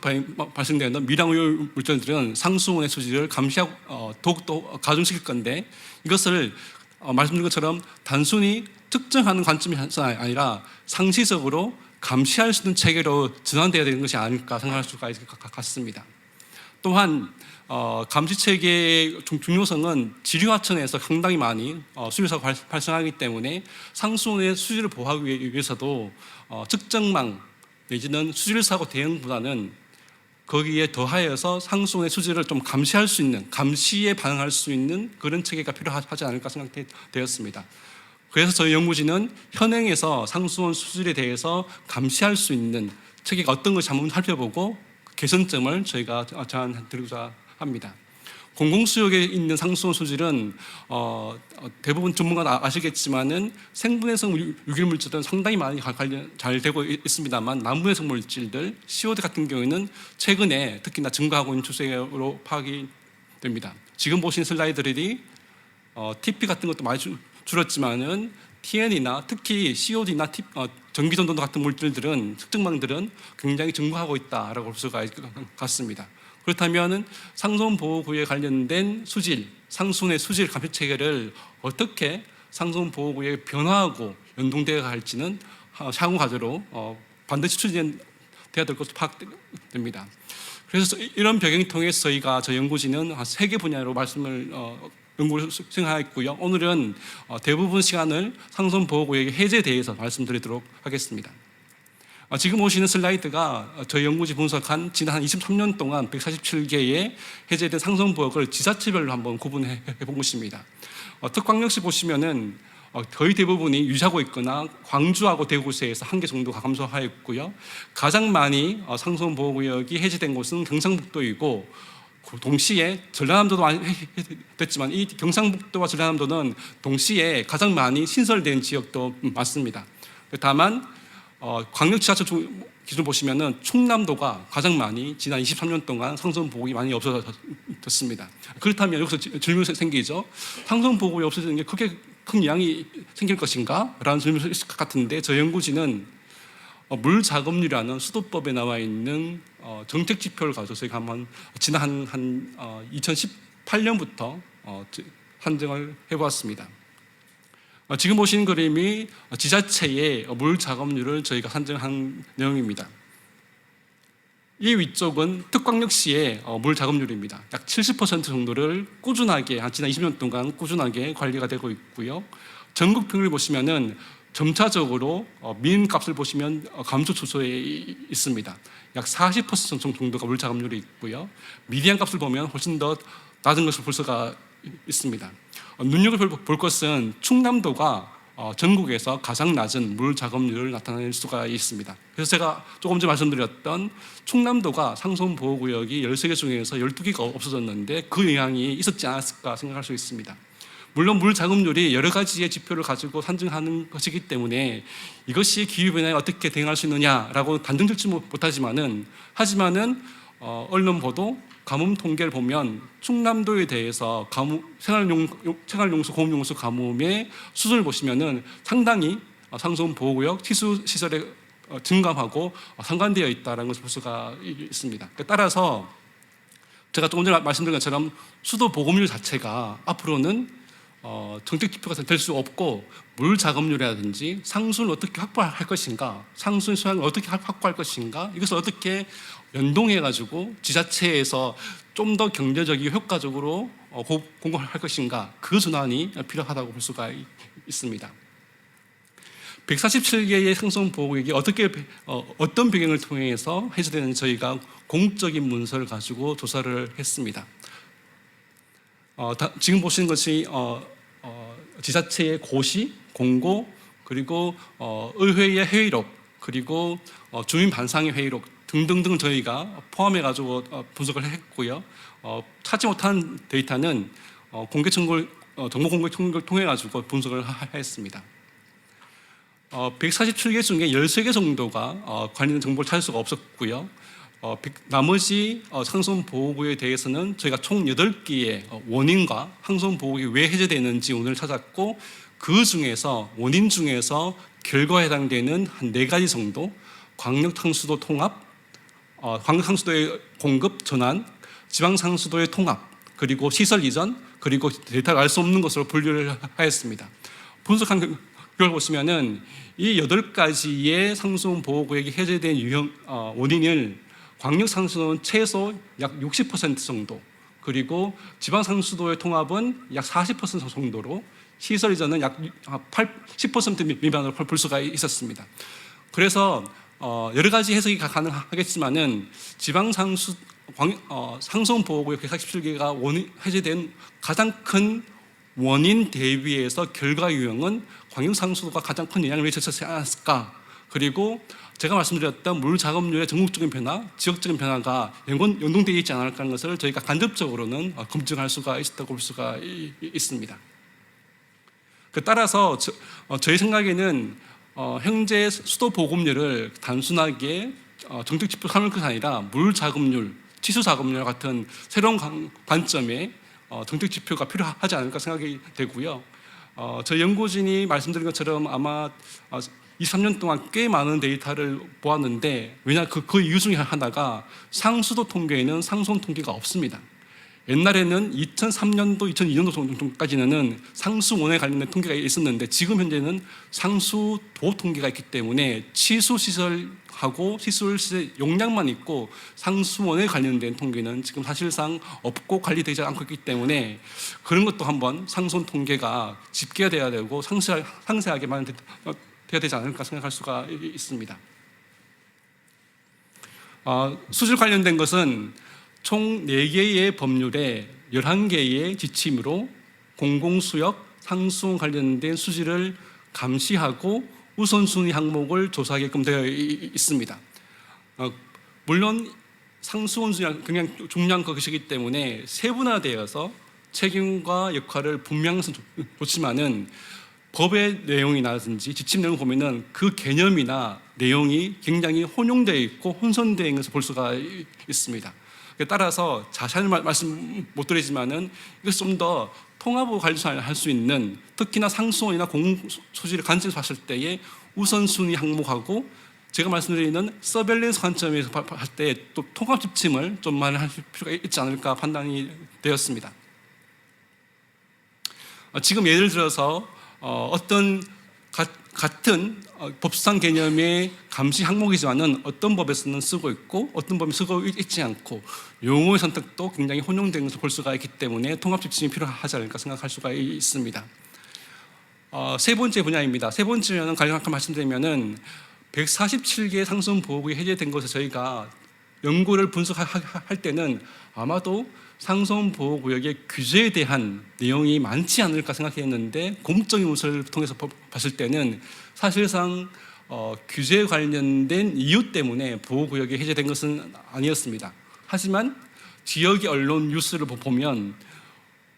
발생되는 미량오염 물질들은 상수원의 수질을 감시하고 더욱더 가중시킬 건데 이것을 말씀드린 것처럼 단순히 특정하는 관점이 아니라 상시적으로 감시할 수 있는 체계로 전환되어야 되는 것이 아닐까 생각할 수가 있을 것 같습니다. 또한 감시 체계의 중요성은 지류하천에서 상당히 많이 수질사가 발생하기 때문에 상수원의 수질을 보호하기 위해서도 측정망 내지는 수질사고 대응보다는 거기에 더하여서 상수원의 수질을 좀 감시할 수 있는, 감시에 반응할 수 있는 그런 체계가 필요하지 않을까 생각되었습니다. 그래서 저희 연구진은 현행에서 상수원 수질에 대해서 감시할 수 있는 체계가 어떤 것이 한번 살펴보고 개선점을 저희가 제안드리고자 합니다. 공공수역에 있는 상수원 수질은 대부분 전문가 아시겠지만은 생분해성 유기물질은 상당히 많이 관련 잘 되고 있습니다만 남분해성 물질들 COD 같은 경우에는 최근에 특히나 증가하고 있는 추세로 파악이 됩니다. 지금 보신 슬라이드들이 TP 같은 것도 많이 줄었지만은 TN이나 특히 COD나 전기전도 같은 물질들은 측정망들은 굉장히 증가하고 있다라고 볼 수가 있을 것 같습니다. 그렇다면 상수원 보호구역에 관련된 수질, 상수원의 수질 감시 체계를 어떻게 상수원 보호구역에 변화하고 연동되어 갈지는 향후 과제로 반드시 추진돼야 될 것으로 파악됩니다. 그래서 이런 배경을 통해서 저희 연구진은 3개 분야로 연구를 수행하였고요. 오늘은 대부분 시간을 상수원 보호구역의 해제에 대해서 말씀드리도록 하겠습니다. 지금 보시는 슬라이드가 저희 연구진 분석한 지난 한 23년 동안 147개의 해제된 상수원 보호구역을 지자체별로 한번 구분해 본 것입니다. 특광역시 보시면은 거의 대부분이 유지하고 있거나 광주하고 대구시에서 1개 정도가 감소하였고요. 가장 많이 상수원 보호구역이 해제된 곳은 경상북도이고 동시에 전라남도도 많이 됐지만 이 경상북도와 전라남도는 동시에 가장 많이 신설된 지역도 많습니다. 다만 광역지자체 기준 보시면은 충남도가 가장 많이 지난 23년 동안 상수원 보호구역이 많이 없어졌습니다. 그렇다면 여기서 질문이 생기죠. 상수원 보호구역이 없어지는 게 크게 큰 영향이 생길 것인가? 라는 질문이 있을 것 같은데 저희 연구진은 물 작업률이라는 수도법에 나와 있는 정책 지표를 가지고 저희가 한번 지난 2018년부터 산정을 해보았습니다. 지금 보시는 그림이 지자체의 물 작업률을 저희가 산정한 내용입니다. 이 위쪽은 특광역시의 물 작업률입니다. 약 70% 정도를 꾸준하게 지난 20년 동안 꾸준하게 관리가 되고 있고요. 전국 평균을 보시면은 점차적으로 민값을 보시면 감소 추세에 있습니다. 약 40% 정도가 물 작업률이 있고요. 미디안 값을 보면 훨씬 더 낮은 것을 볼 수가 있습니다. 눈여겨볼 것은 충남도가 전국에서 가장 낮은 물 작업률을 나타낼 수가 있습니다. 그래서 제가 조금 전에 말씀드렸던 충남도가 상수원 보호구역이 13개 중에서 12개가 없어졌는데 그 영향이 있었지 않았을까 생각할 수 있습니다. 물론 물 작업률이 여러 가지의 지표를 가지고 산정하는 것이기 때문에 이것이 기후변화에 어떻게 대응할 수 있느냐라고 단정짓지 못하지만은 언론 보도 가뭄 통계를 보면 충남도에 대해서 생활용수, 공용수 가뭄의 수준을 보시면은 상당히 상수원 보호구역 치수 시설에 증감하고 상관되어 있다는 것을 볼 수가 있습니다. 따라서 제가 조금 전에 말씀드린 것처럼 수도 보급률 자체가 앞으로는 정책 지표가 될 수 없고 물 작업률이라든지 상수를 어떻게 확보할 것인가, 상수의 수량을 어떻게 확보할 것인가, 이것을 어떻게 연동해 가지고 지자체에서 좀 더 경제적이고 효과적으로 공급할 것인가, 그 전환이 필요하다고 볼 수가 있습니다. 147개의 상수원 보호구역이 어떤 배경을 통해서 해제되는지 저희가 공적인 문서를 가지고 조사를 했습니다. 지금 보시는 것이 지자체의 고시, 공고, 그리고 의회의 회의록, 그리고 주민 반상의 회의록 등등등 저희가 포함해 가지고 분석을 했고요. 찾지 못한 데이터는 정보 공개 청구를 통해 가지고 분석을 했습니다. 147개 중에 13개 정도가 관련 정보를 찾을 수가 없었고요. 나머지 상수원 보호구역에 대해서는 저희가 총 8개의 원인과 상수원 보호구역이 왜 해제되는지 오늘 찾았고, 그 중에서 원인 중에서 결과에 해당되는 한 4가지 정도, 광역상수도 통합, 광역상수도의 공급 전환, 지방상수도의 통합, 그리고 시설 이전, 그리고 데이터를 알 수 없는 것으로 분류를 하였습니다. 분석한 결과를 보시면은 이 8가지의 상수원 보호구역이 해제된 원인을 광역상수도는 최소 약 60% 정도, 그리고 지방상수도의 통합은 약 40% 정도로, 시설 이전은 약 10% 미만으로 볼 수가 있었습니다. 그래서 여러 가지 해석이 가능하겠지만은 상수원 보호구역 147개가 해제된 가장 큰 원인 대비해서 결과 유형은 광역상수도가 가장 큰 영향을 미쳤지 않았을까. 그리고 제가 말씀드렸던 물 작업률의 전국적인 변화, 지역적인 변화가 연동되어 있지 않을까 하는 것을 저희가 간접적으로는 검증할 수가 있었다고 볼 수가 있습니다. 따라서 저희 생각에는 현재 수도 보급률을 단순하게 정책 지표 삼을 것이 아니라 물 작업률, 치수 작업률 같은 새로운 관점의 정책 지표가 필요하지 않을까 생각이 되고요. 저희 연구진이 말씀드린 것처럼 아마 23년 동안 꽤 많은 데이터를 보았는데, 왜냐하면 그 이유 중에 하나가 상수도 통계에는 상수원 통계가 없습니다. 옛날에는 2003년도, 2002년도 정도까지는 상수원에 관련된 통계가 있었는데, 지금 현재는 상수도 통계가 있기 때문에 치수시설하고 시설시설 용량만 있고 상수원에 관련된 통계는 지금 사실상 없고 관리되지 않고 있기 때문에, 그런 것도 한번 상수원 통계가 집계가 돼야 되고 상세하게 되어야 되지 않을까 생각할 수가 있습니다. 수질 관련된 것은 총 4개의 법률에 11개의 지침으로 공공수역, 상수원 관련된 수질을 감시하고 우선순위 항목을 조사하게끔 되어 있습니다. 물론 상수원 수량 굉장히 중요한 것이기 때문에 세분화되어서 책임과 역할을 분명해서 좋지만은 법의 내용이라든지 지침 내용을 보면은 그 개념이나 내용이 굉장히 혼용되어 있고 혼선되어 있는 것을 볼 수가 있습니다. 따라서 자세한 말씀 못 드리지만은 이것을 좀 더 통합으로 관리할 수 있는, 특히나 상수원이나 공공소지를 관점에서 봤을 때의 우선순위 항목하고 제가 말씀드리는 서벨런스 관점에서 할 때 또 통합 지침을 좀 마련할 필요가 있지 않을까 판단이 되었습니다. 지금 예를 들어서 어떤 같은 법상 개념의 감시 항목이지만은 어떤 법에서는 쓰고 있고 어떤 법에 쓰고 있지 않고 용어의 선택도 굉장히 혼용된 것을 볼 수가 있기 때문에 통합 지침이 필요하지 않을까 생각할 수가 있습니다. 세 번째 분야입니다. 세 번째는 간략하게 말씀드리면은 147개의 상수원 보호구역이 해제된 것을 저희가 연구를 분석할 때는 아마도 상수원 보호구역의 규제에 대한 내용이 많지 않을까 생각했는데, 공적인 문서를 통해서 봤을 때는 사실상 규제에 관련된 이유 때문에 보호구역이 해제된 것은 아니었습니다. 하지만 지역의 언론 뉴스를 보면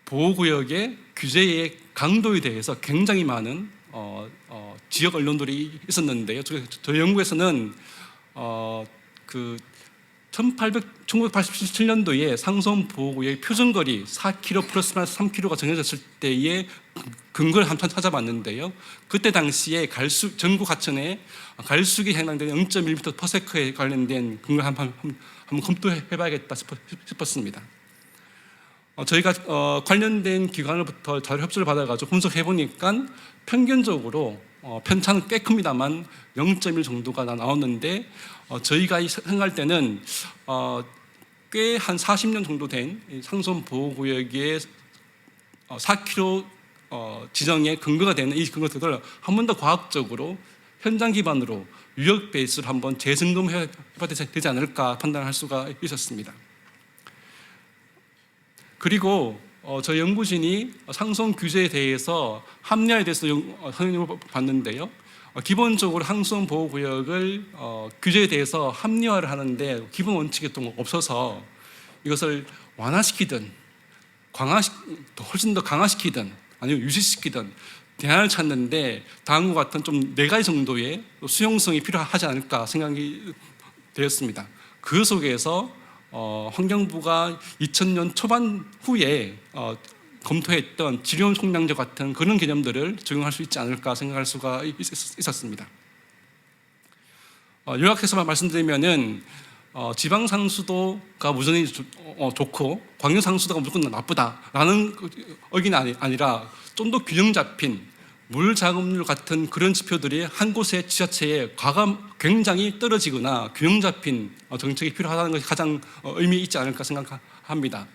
보호구역의 규제의 강도에 대해서 굉장히 많은 지역 언론들이 있었는데요. 저희 연구에서는 1987년도에 상수원 보호구역의 표준거리 4km 플러스 마이너스 3km가 정해졌을 때의 근거를 한번 찾아봤는데요. 그때 당시에 전국 하천에 갈수기에 해당되는 0.1m/s에 관련된 근거를 한번 검토해봐야겠다 싶었습니다. 저희가 관련된 기관으로부터 자료 협조를 받아가지고 분석해보니까 평균적으로 편차는 꽤 큽니다만 0.1 정도가 나왔는데, 저희가 생각할 때는 꽤 한 40년 정도 된 상수원 보호구역의 4km 지정의 근거가 되는 이 근거들을 한 번 더 과학적으로 현장 기반으로 유역 베이스로 한번 재점검해야 되지 않을까 판단할 수가 있었습니다. 그리고 저희 연구진이 상수원 규제에 대해서 합리화에 대해서 선생님을 봤는데요. 기본적으로 상수원 보호구역을 규제에 대해서 합리화를 하는데 기본 원칙이 또 없어서 이것을 완화시키든 훨씬 더 강화시키든 아니면 유지시키든 대안을 찾는데 다음과 같은 좀 4가지 정도의 수용성이 필요하지 않을까 생각이 되었습니다. 그 속에서 환경부가 2000년 초반 후에 검토했던 지리온 총량제 같은 그런 개념들을 적용할 수 있지 않을까 생각할 수가 있었습니다. 요약해서 말씀드리면은 지방 상수도가 무전히 좋고 광역 상수도가 무조건 나쁘다라는 의견이 아니라 좀 더 균형 잡힌 물 자급률 같은 그런 지표들이 한 곳의 지자체에 굉장히 떨어지거나 균형 잡힌 정책이 필요하다는 것이 가장 의미 있지 않을까 생각합니다.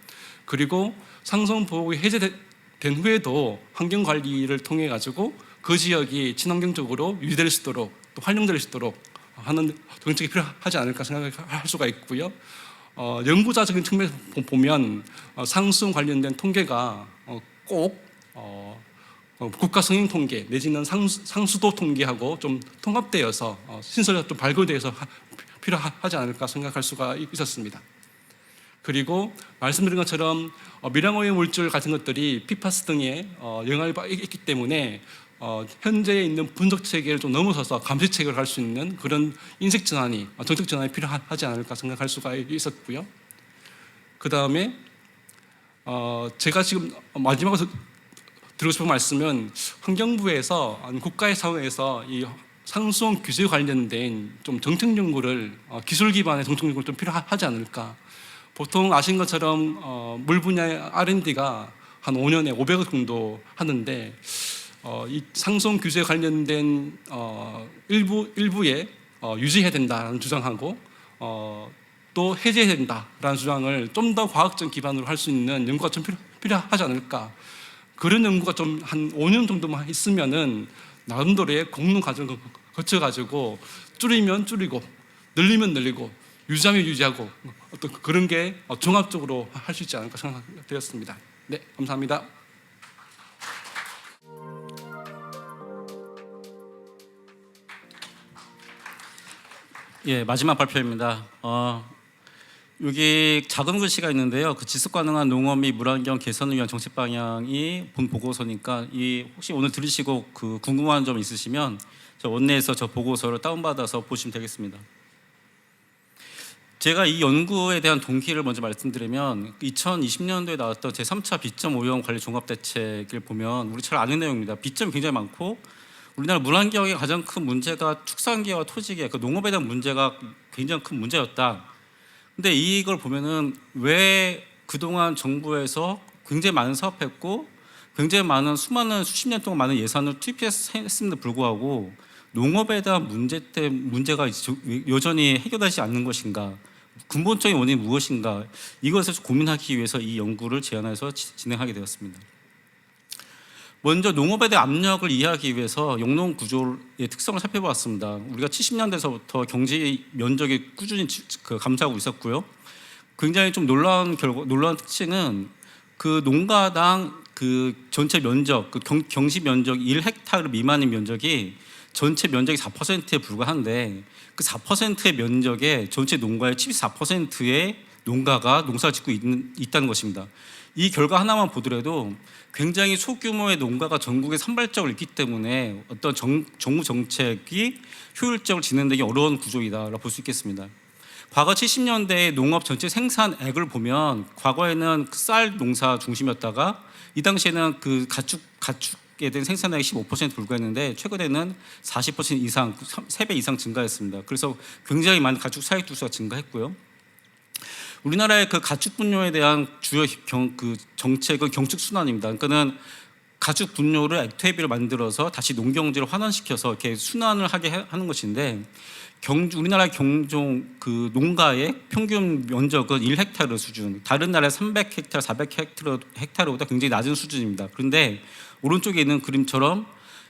그리고 상수도보호구역이 해제된 후에도 환경 관리를 통해 가지고 그 지역이 친환경적으로 유지될 수 있도록 또 활용될 수 있도록 하는 정책이 필요하지 않을까 생각할 수가 있고요. 연구자적인 측면에서 보면 상수원 관련된 통계가 꼭 국가 성향 통계 내지는 상수도 통계하고 좀 통합되어서 신설이 좀 발굴되어서 필요하지 않을까 생각할 수가 있었습니다. 그리고 말씀드린 것처럼 미량오염 물질 같은 것들이 PFAS 등의 영향을 받기 때문에 현재에 있는 분석 체계를 좀 넘어서서 감시 체계를 할 수 있는 그런 인식 전환이 정책 전환이 필요하지 않을까 생각할 수가 있었고요. 그 다음에 제가 지금 마지막으로 드리고 싶은 말씀은 환경부에서 국가의 차원에서 이 상수원 규제 관련된 좀 정책 연구를 기술 기반의 정책 연구를 좀 필요하지 않을까. 보통 아신 것처럼 물 분야의 R&D가 한 5년에 500억 정도 하는데 이 상수원 규제 관련된 일부에 유지해야 된다는 주장하고 또 해제해야 된다라는 주장을 좀 더 과학적 기반으로 할 수 있는 연구가 좀 필요하지 않을까. 그런 연구가 좀 한 5년 정도만 있으면은 나름대로의 공론 과정을 거쳐가지고 줄이면 줄이고 늘리면 늘리고 유지하면 유지하고 어떤 그런 게 종합적으로 할 수 있지 않을까 생각되었습니다. 네, 감사합니다. 예, 마지막 발표입니다. 여기 작은 글씨가 있는데요. 그 지속 가능한 농업 및 물환경 개선을 위한 정책 방향이 본 보고서니까 혹시 오늘 들으시고 그 궁금한 점 있으시면 저 원내에서 저 보고서를 다운받아서 보시면 되겠습니다. 제가 이 연구에 대한 동기를 먼저 말씀드리면 2020년도에 나왔던 제3차 비점 오염 관리 종합대책을 보면 우리 잘 아는 내용입니다. 비점이 굉장히 많고 우리나라 물환경의 가장 큰 문제가 축산기와 토지계, 그 농업에 대한 문제가 굉장히 큰 문제였다. 근데 이걸 보면은 왜 그동안 정부에서 굉장히 많은 사업했고 굉장히 많은 수많은 수십 년 동안 많은 예산을 투입했음에도 불구하고 농업에 대한 문제가 여전히 해결되지 않는 것인가, 근본적인 원인이 무엇인가, 이것을 고민하기 위해서 이 연구를 제안해서 진행하게 되었습니다. 먼저 농업에 대한 압력을 이해하기 위해서 영농 구조의 특성을 살펴보았습니다. 우리가 70년대서부터 경제 면적이 꾸준히 감소하고 있었고요. 굉장히 좀 놀라운 특징은 그 농가당 그 전체 면적, 그 경시 면적 1헥타르 미만인 면적이 전체 면적이 4%에 불과한데 그 4%의 면적에 전체 농가의 74%의 농가가 농사를 짓고 있다는 것입니다. 이 결과 하나만 보더라도 굉장히 소규모의 농가가 전국에 산발적으로 있기 때문에 어떤 정부 정책이 효율적으로 진행되기 어려운 구조이다라고 볼 수 있겠습니다. 과거 70년대의 농업 전체 생산액을 보면 과거에는 쌀 농사 중심이었다가 이 당시에는 그 가축에 대한 생산액이 15% 불과했는데 최근에는 40% 이상, 3배 이상 증가했습니다. 그래서 굉장히 많은 가축 사육 두수가 증가했고요. 우리나라의 그 가축 분뇨에 대한 주요 정책은 경축 순환입니다. 그러니까는 가축 분뇨를 액티비를 만들어서 다시 농경지를 환원시켜서 이렇게 순환을 하게 하는 것인데 우리나라 경종 그 농가의 평균 면적은 1헥타르 수준, 다른 나라의 300헥타르, 400헥타르보다 굉장히 낮은 수준입니다. 그런데 오른쪽에 있는 그림처럼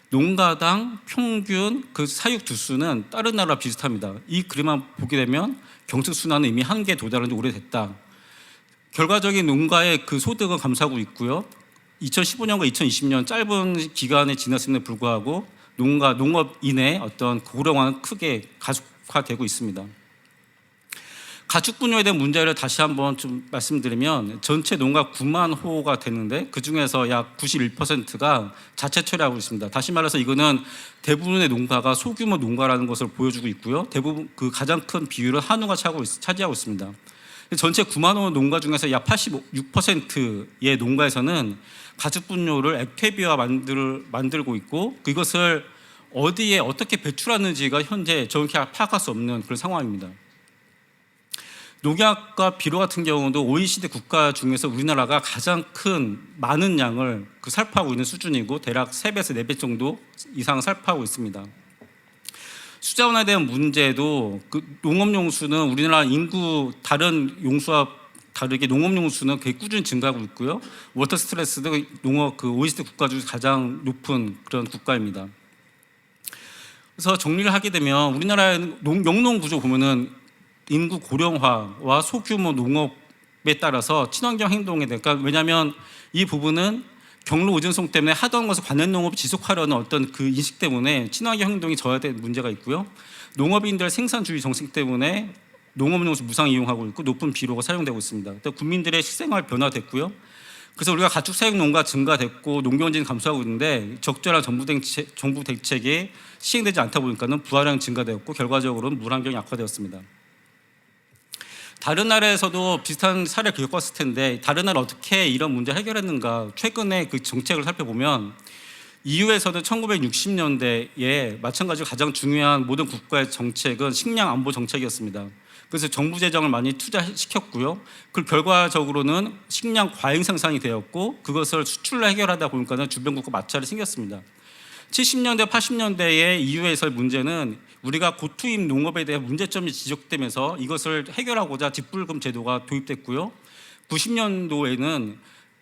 농가당 평균 그 사육 두수는 다른 나라와 비슷합니다. 이 그림만 보게 되면 경축 순환은 이미 한계에 도달한 지 오래됐다. 결과적인 농가의 그 소득은 감소하고 있고요. 2015년과 2020년 짧은 기간에 지났음에도 불구하고 농업인의 어떤 고령화는 크게 가속화되고 있습니다. 가축 분뇨에 대한 문제를 다시 한번 좀 말씀드리면 전체 농가 9만 호가 되는데 그 중에서 약 91%가 자체 처리하고 있습니다. 다시 말해서 이거는 대부분의 농가가 소규모 농가라는 것을 보여주고 있고요. 대부분 그 가장 큰 비율은 한우가 차지하고 있습니다. 전체 9만 호 농가 중에서 약 86%의 농가에서는 가축 분뇨를 액퇴비화 만들고 있고 그것을 어디에 어떻게 배출하는지가 현재 정확히 파악할 수 없는 그런 상황입니다. 농약과 비료 같은 경우도 OECD 국가 중에서 우리나라가 가장 많은 양을 살포하고 있는 수준이고 대략 3배에서 4배 정도 이상 살포하고 있습니다. 수자원에 대한 문제도 농업용수는 우리나라 인구 다른 용수와 다르게 농업용수는 굉장히 꾸준히 증가하고 있고요. 워터 스트레스도 OECD 국가 중에서 가장 높은 그런 국가입니다. 그래서 정리를 하게 되면 우리나라의 영농 구조 보면은 인구 고령화와 소규모 농업에 따라서 친환경 행동에 대해 왜냐하면 이 부분은 경로 의존성 때문에 하던 것을 관련 농업을 지속하려는 어떤 그 인식 때문에 친환경 행동이 저하된 문제가 있고요. 농업인들의 생산주의 정책 때문에 농업용수 무상 이용하고 있고 높은 비료가 사용되고 있습니다. 국민들의 식생활 변화됐고요. 그래서 우리가 가축 사육 농가 증가됐고 농경진 감소하고 있는데 적절한 정부 대책이 시행되지 않다 보니까는 부화량이 증가되었고 결과적으로는 물환경이 악화되었습니다. 다른 나라에서도 비슷한 사례를 겪었을 텐데 다른 나라 어떻게 이런 문제를 해결했는가 최근에 그 정책을 살펴보면 EU에서는 1960년대에 마찬가지로 가장 중요한 모든 국가의 정책은 식량 안보 정책이었습니다. 그래서 정부 재정을 많이 투자시켰고요. 그 결과적으로는 식량 과잉 생산이 되었고 그것을 수출로 해결하다 보니까 주변국과 마찰이 생겼습니다. 70년대, 80년대의 EU에서의 문제는 우리가 고투입 농업에 대한 문제점이 지적되면서 이것을 해결하고자 뒷불금 제도가 도입됐고요. 90년도에는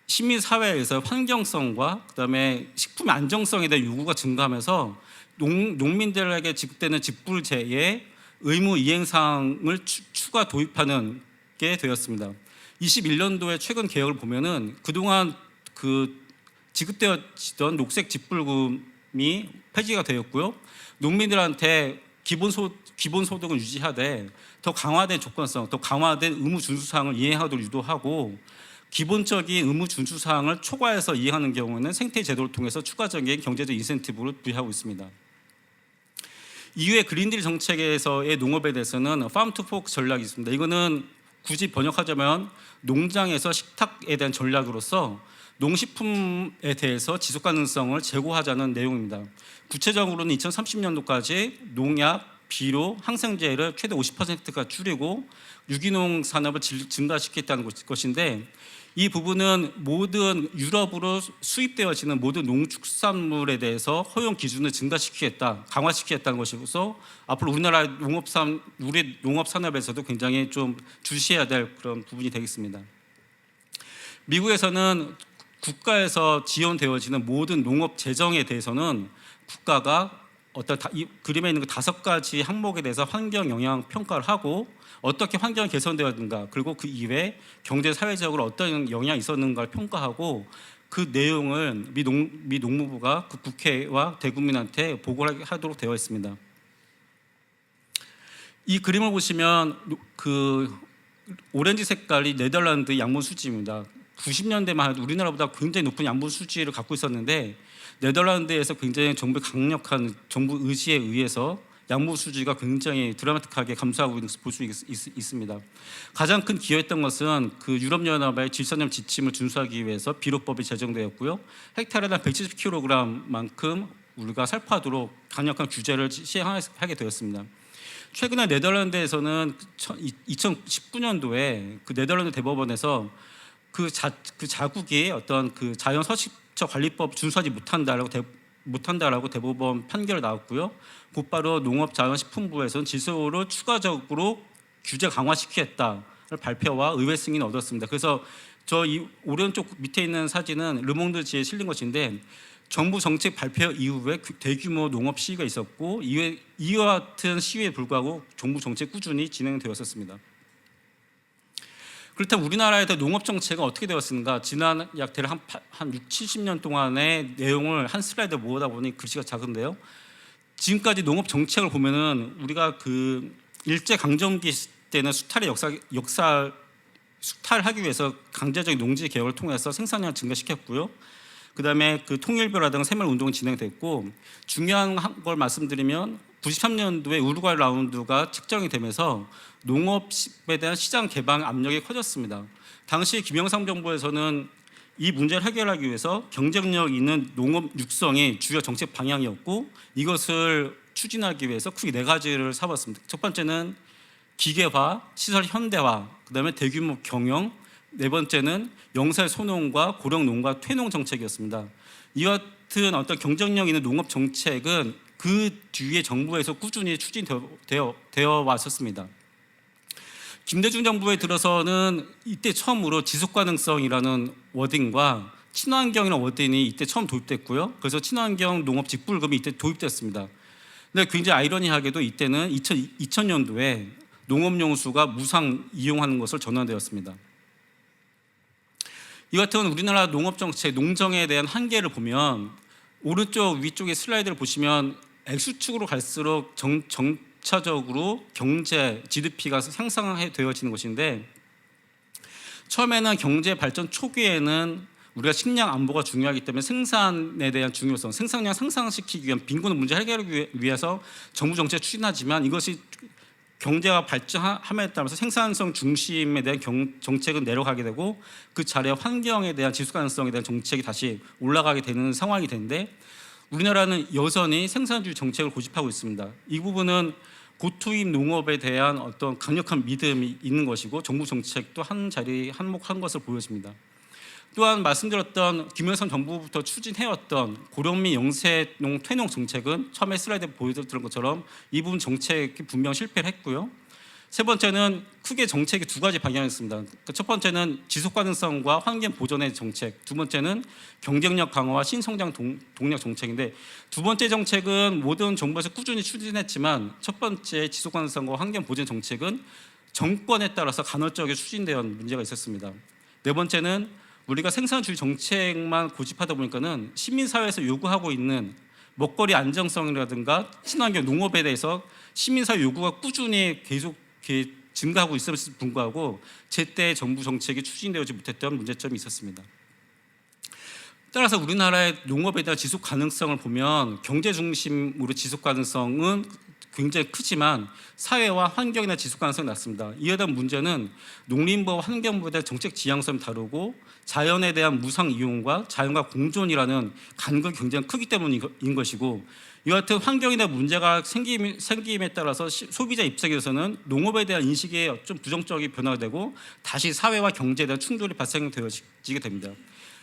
시민사회에서 환경성과 그다음에 식품 안정성에 대한 요구가 증가하면서 농민들에게 지급되는 직불제의 의무 이행사항을 추가 도입하는 게 되었습니다. 21년도에 최근 개혁을 보면은 그동안 지급되어지던 녹색 직불금이 폐지가 되었고요. 농민들한테 기본소득을 유지하되 더 강화된 조건성, 더 강화된 의무 준수사항을 이행하도록 유도하고 기본적인 의무 준수사항을 초과해서 이행하는 경우에는 생태 제도를 통해서 추가적인 경제적 인센티브를 부여하고 있습니다. EU의 그린딜 정책에서의 농업에 대해서는 farm to fork 전략이 있습니다. 이거는 굳이 번역하자면 농장에서 식탁에 대한 전략으로서 농식품에 대해서 지속 가능성을 제고하자는 내용입니다. 구체적으로는 2030년도까지 농약, 비료, 항생제를 최대 50%가 줄이고 유기농 산업을 증가시키겠다는 것인데 이 부분은 모든 유럽으로 수입되어지는 모든 농축산물에 대해서 허용 기준을 증가시키겠다, 강화시키겠다는 것이고서 앞으로 우리 농업 산업에서도 굉장히 좀 주시해야 될 그런 부분이 되겠습니다. 미국에서는 국가에서 지원되어지는 모든 농업 재정에 대해서는 국가가 이 그림에 있는 그 5가지 항목에 대해서 환경 영향 평가를 하고 어떻게 환경이 개선되었는가 그리고 그 이외에 경제 사회적으로 어떤 영향이 있었는가를 평가하고 그 내용을 미 농무부가 그 국회와 대국민한테 보고를 하도록 되어 있습니다. 이 그림을 보시면 그 오렌지 색깔이 네덜란드 양분 수지입니다. 90년대만 해도 우리나라보다 굉장히 높은 양분 수지를 갖고 있었는데 네덜란드에서 굉장히 정부의 강력한 정부 의지에 의해서 양분 수지가 굉장히 드라마틱하게 감소하고 있는 것을 볼 수 있습니다. 가장 큰 기여했던 것은 그 유럽연합의 질서점 지침을 준수하기 위해서 비료법이 제정되었고요. 헥타르당 170kg만큼 우리가 살포하도록 강력한 규제를 시행하게 되었습니다. 최근에 네덜란드에서는 2019년도에 그 네덜란드 대법원에서 그 자국이 어떤 그 자연 서식처 관리법 준수하지 못한다라고 대법원 판결이 나왔고요. 곧바로 농업자원식품부에서는 지소를 추가적으로 규제 강화시키겠다를 발표와 의회 승인을 얻었습니다. 그래서 이 오른쪽 밑에 있는 사진은 르몽드지에 실린 것인데 정부 정책 발표 이후에 대규모 농업 시위가 있었고 이와 같은 시위에 불구하고 정부 정책 꾸준히 진행되었었습니다. 그렇다면 우리나라의 농업 정책은 어떻게 되었는가? 지난 약 대략 한 6, 70년 동안의 내용을 한 슬라이드에 모으다 보니 글씨가 작은데요. 지금까지 농업 정책을 보면은 우리가 그 일제 강점기 이때는 수탈하기 위해서 강제적인 농지 개혁을 통해서 생산량을 증가시켰고요. 그다음에 그 통일교라든가 새마을 운동이 진행됐고, 중요한 걸 말씀드리면 93년도에 우루과이 라운드가 책정이 되면서 농업에 대한 시장 개방 압력이 커졌습니다. 당시 김영삼 정부에서는 이 문제를 해결하기 위해서 경쟁력 있는 농업 육성이 주요 정책 방향이었고, 이것을 추진하기 위해서 크게 4가지를 삼았습니다. 첫 번째는 기계화, 시설 현대화, 그다음에 대규모 경영, 4번째는 영세 소농과 고령 농가 퇴농 정책이었습니다. 이와 같은 어떤 경쟁력 있는 농업 정책은 그 뒤에 정부에서 꾸준히 추진되어 왔었습니다. 김대중 정부에 들어서는 이때 처음으로 지속 가능성이라는 워딩과 친환경이라는 워딩이 이때 처음 도입됐고요. 그래서 친환경 농업 직불금이 이때 도입됐습니다. 근데 굉장히 아이러니하게도 이때는 2000년도에 농업용수가 무상 이용하는 것을 전환되었습니다. 이 같은 우리나라 농업 정책, 농정에 대한 한계를 보면 오른쪽 위쪽의 슬라이드를 보시면 X축으로 갈수록 점차적으로 경제, GDP가 향상되어지는 것인데, 처음에는 경제 발전 초기에는 우리가 식량 안보가 중요하기 때문에 생산에 대한 중요성, 생산량 상상시키기 위한 빈곤 문제 해결을 위해서 정부 정책을 추진하지만, 이것이 경제가 발전함에 따라서 생산성 중심에 대한 정책은 내려가게 되고, 그 자리에 환경에 대한 지속 가능성에 대한 정책이 다시 올라가게 되는 상황이 되는데, 우리나라는 여전히 생산주의 정책을 고집하고 있습니다. 이 부분은 고투입 농업에 대한 어떤 강력한 믿음이 있는 것이고, 정부 정책도 한 자리 한몫한 것을 보여집니다. 또한 말씀드렸던 김영삼 정부부터 추진해왔던 고령민 영세농 퇴농 정책은 처음에 슬라이드에 보여드렸던 것처럼 이 부분 정책이 분명 실패를 했고요. 세 번째는 크게 정책이 2가지 방향이었습니다. 첫 번째는 지속 가능성과 환경 보존의 정책, 두 번째는 경쟁력 강화와 신성장 동력 정책인데, 두 번째 정책은 모든 정부에서 꾸준히 추진했지만, 첫 번째 지속 가능성과 환경 보존 정책은 정권에 따라서 간헐적으로 추진되어 문제가 있었습니다. 네 번째는 우리가 생산주의 정책만 고집하다 보니까는 시민사회에서 요구하고 있는 먹거리 안정성이라든가 친환경 농업에 대해서 시민사회 요구가 꾸준히 계속 증가하고 있음에도 불구하고 제때 정부 정책이 추진되지 못했던 문제점이 있었습니다. 따라서 우리나라의 농업에 대한 지속 가능성을 보면 경제 중심으로 지속 가능성은 굉장히 크지만 사회와 환경에 대한 지속 가능성이 낮습니다. 이에 대한 문제는 농림부와 환경부에 대한 정책 지향성이 다르고, 자연에 대한 무상 이용과 자연과 공존이라는 간극이 굉장히 크기 때문인 것이고, 이와 같은 환경에 대한 문제가 생김에 따라서 소비자 입장에서는 농업에 대한 인식에 좀 부정적인 변화가 되고, 다시 사회와 경제에 대한 충돌이 발생되어지게 됩니다.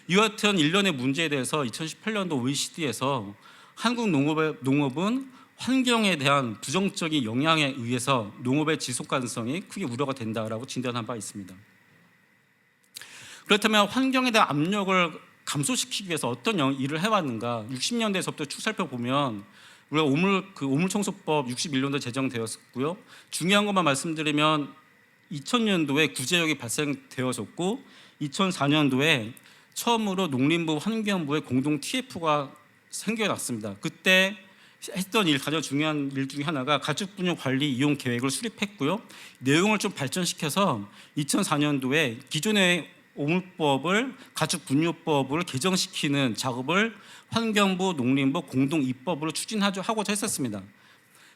이와 같은 일련의 문제에 대해서 2018년도 OECD에서 한국 농업은 환경에 대한 부정적인 영향에 의해서 농업의 지속 가능성이 크게 우려가 된다라고 진단한 바 있습니다. 그렇다면 환경에 대한 압력을 감소시키기 위해서 어떤 일을 해왔는가? 60년대에서부터 쭉 살펴보면 우리가 오물청소법 61년도에 제정되었고요. 중요한 것만 말씀드리면 2000년도에 구제역이 발생되어졌고, 2004년도에 처음으로 농림부 환경부의 공동 TF가 생겨났습니다. 그때 했던 가장 중요한 일 중에 하나가 가축분뇨 관리 이용 계획을 수립했고요. 내용을 좀 발전시켜서 2004년도에 기존의 오물법을 가축분뇨법을 개정시키는 작업을 환경부, 농림부 공동 입법으로 추진하고자 했었습니다.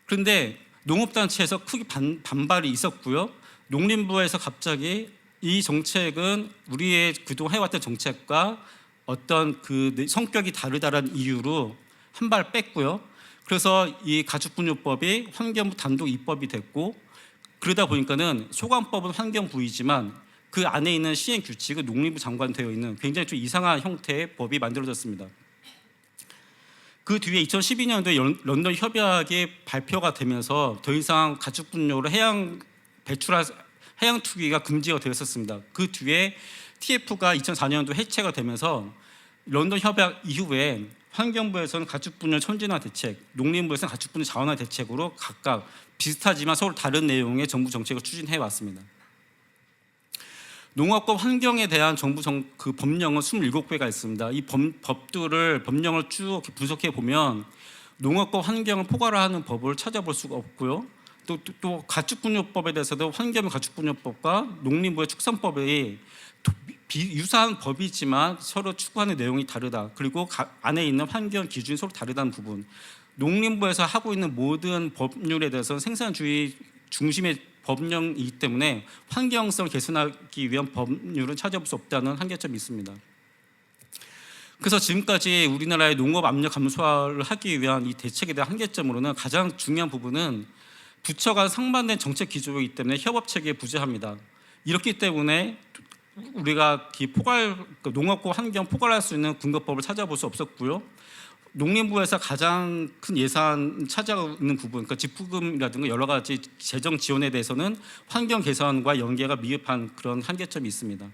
그런데 농업단체에서 크게 반발이 있었고요. 농림부에서 갑자기 이 정책은 우리의 그동안 해왔던 정책과 어떤 그 성격이 다르다는 이유로 한 발 뺐고요. 그래서 이 가축분뇨법이 환경부 단독 입법이 됐고, 그러다 보니까는 소관법은 환경부이지만 그 안에 있는 시행 규칙은 농림부 장관 되어 있는 굉장히 좀 이상한 형태의 법이 만들어졌습니다. 그 뒤에 2012년도에 런던 협약이 발표가 되면서 더 이상 가축분뇨를 해양 투기가 금지가 되었었습니다. 그 뒤에 TF가 2004년도 해체가 되면서 런던 협약 이후에 환경부에서는 가축분뇨 천진화 대책, 농림부에서는 가축분뇨 자원화 대책으로 각각 비슷하지만 서로 다른 내용의 정부 정책을 추진해 왔습니다. 농업과 환경에 대한 정부 법령은 27개가 있습니다. 이 법령을 쭉 분석해 보면 농업과 환경을 포괄화하는 법을 찾아볼 수가 없고요. 또 가축분뇨법에 대해서도 환경부 가축분뇨법과 농림부의 축산법이 유사한 법이지만 서로 추구하는 내용이 다르다. 그리고 안에 있는 환경 기준이 서로 다르다는 부분. 농림부에서 하고 있는 모든 법률에 대해서는 생산주의 중심의 법령이기 때문에 환경성을 개선하기 위한 법률은 찾아볼 수 없다는 한계점이 있습니다. 그래서 지금까지 우리나라의 농업 압력 감소화를 하기 위한 이 대책에 대한 한계점으로는 가장 중요한 부분은 부처 간 상반된 정책 기조이기 때문에 협업 체계에 부재합니다. 이렇기 때문에 우리가 농업과 환경 포괄할 수 있는 근거법을 찾아볼 수 없었고요. 농림부에서 가장 큰 예산 차지하는 부분, 그러니까 직부금이라든가 여러 가지 재정 지원에 대해서는 환경 개선과 연계가 미흡한 그런 한계점이 있습니다.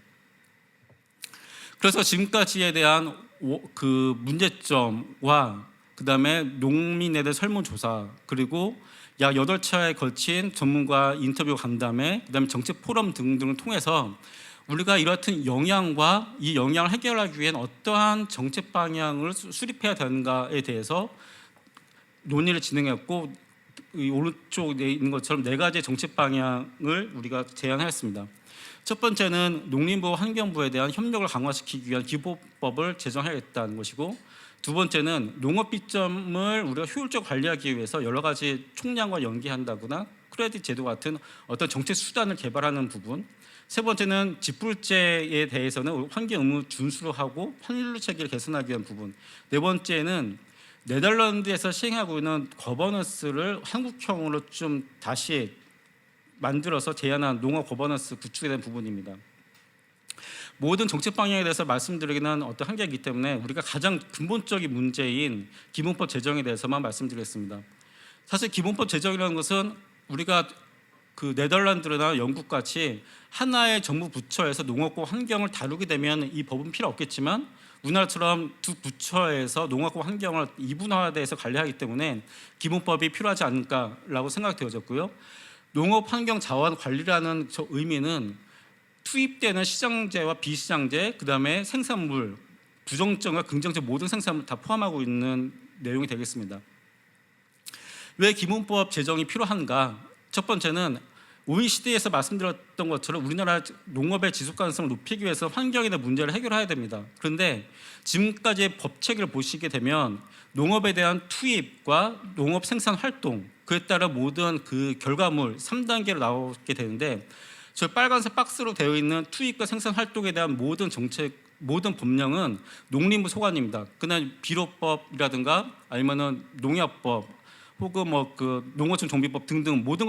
그래서 지금까지에 대한 그 문제점과 그다음에 농민에 대한 설문조사 그리고 약 8차에 걸친 전문가 인터뷰 간담회 그다음에 정책 포럼 등등을 통해서 우리가 이렇듯 영향과 이 영향을 해결하기 위한 어떠한 정책 방향을 수립해야 되는가에 대해서 논의를 진행했고 이 오른쪽에 있는 것처럼 4가지 정책 방향을 우리가 제안하였습니다. 첫 번째는 농림부와 환경부에 대한 협력을 강화시키기 위한 기본법을 제정하겠다는 것이고, 두 번째는 농업 비점을 우리가 효율적으로 관리하기 위해서 여러 가지 총량과 연계한다거나 크레딧 제도 같은 어떤 정책 수단을 개발하는 부분, 세 번째는 직불제에 대해서는 환경 의무 준수를 하고 환율 체계를 개선하기 위한 부분, 네 번째는 네덜란드에서 시행하고 있는 거버넌스를 한국형으로 좀 다시 만들어서 제안한 농업 거버넌스 구축에 대한 부분입니다. 모든 정책 방향에 대해서 말씀드리기는 어떤 한계이기 때문에 우리가 가장 근본적인 문제인 기본법 제정에 대해서만 말씀드리겠습니다. 사실 기본법 제정이라는 것은 우리가 그 네덜란드나 영국 같이 하나의 정부 부처에서 농업과 환경을 다루게 되면 이 법은 필요 없겠지만 우리나라처럼 두 부처에서 농업과 환경을 이분화돼서 관리하기 때문에 기본법이 필요하지 않을까라고 생각되어졌고요. 농업 환경 자원 관리라는 저 의미는 투입되는 시장재와 비시장재, 그다음에 생산물, 부정적과 긍정적 모든 생산물 다 포함하고 있는 내용이 되겠습니다. 왜 기본법 제정이 필요한가? 첫 번째는 OECD에서 말씀드렸던 것처럼 우리나라 농업의 지속 가능성을 높이기 위해서 환경에 대한 문제를 해결해야 됩니다. 그런데 지금까지의 법 체계를 보시게 되면 농업에 대한 투입과 농업 생산 활동, 그에 따라 모든 그 결과물 3단계로 나오게 되는데, 저 빨간색 박스로 되어 있는 투입과 생산 활동에 대한 모든 정책, 모든 법령은 농림부 소관입니다. 그날 비료법이라든가 아니면은 농약법 혹은 뭐 그 농어촌 정비법 등등 모든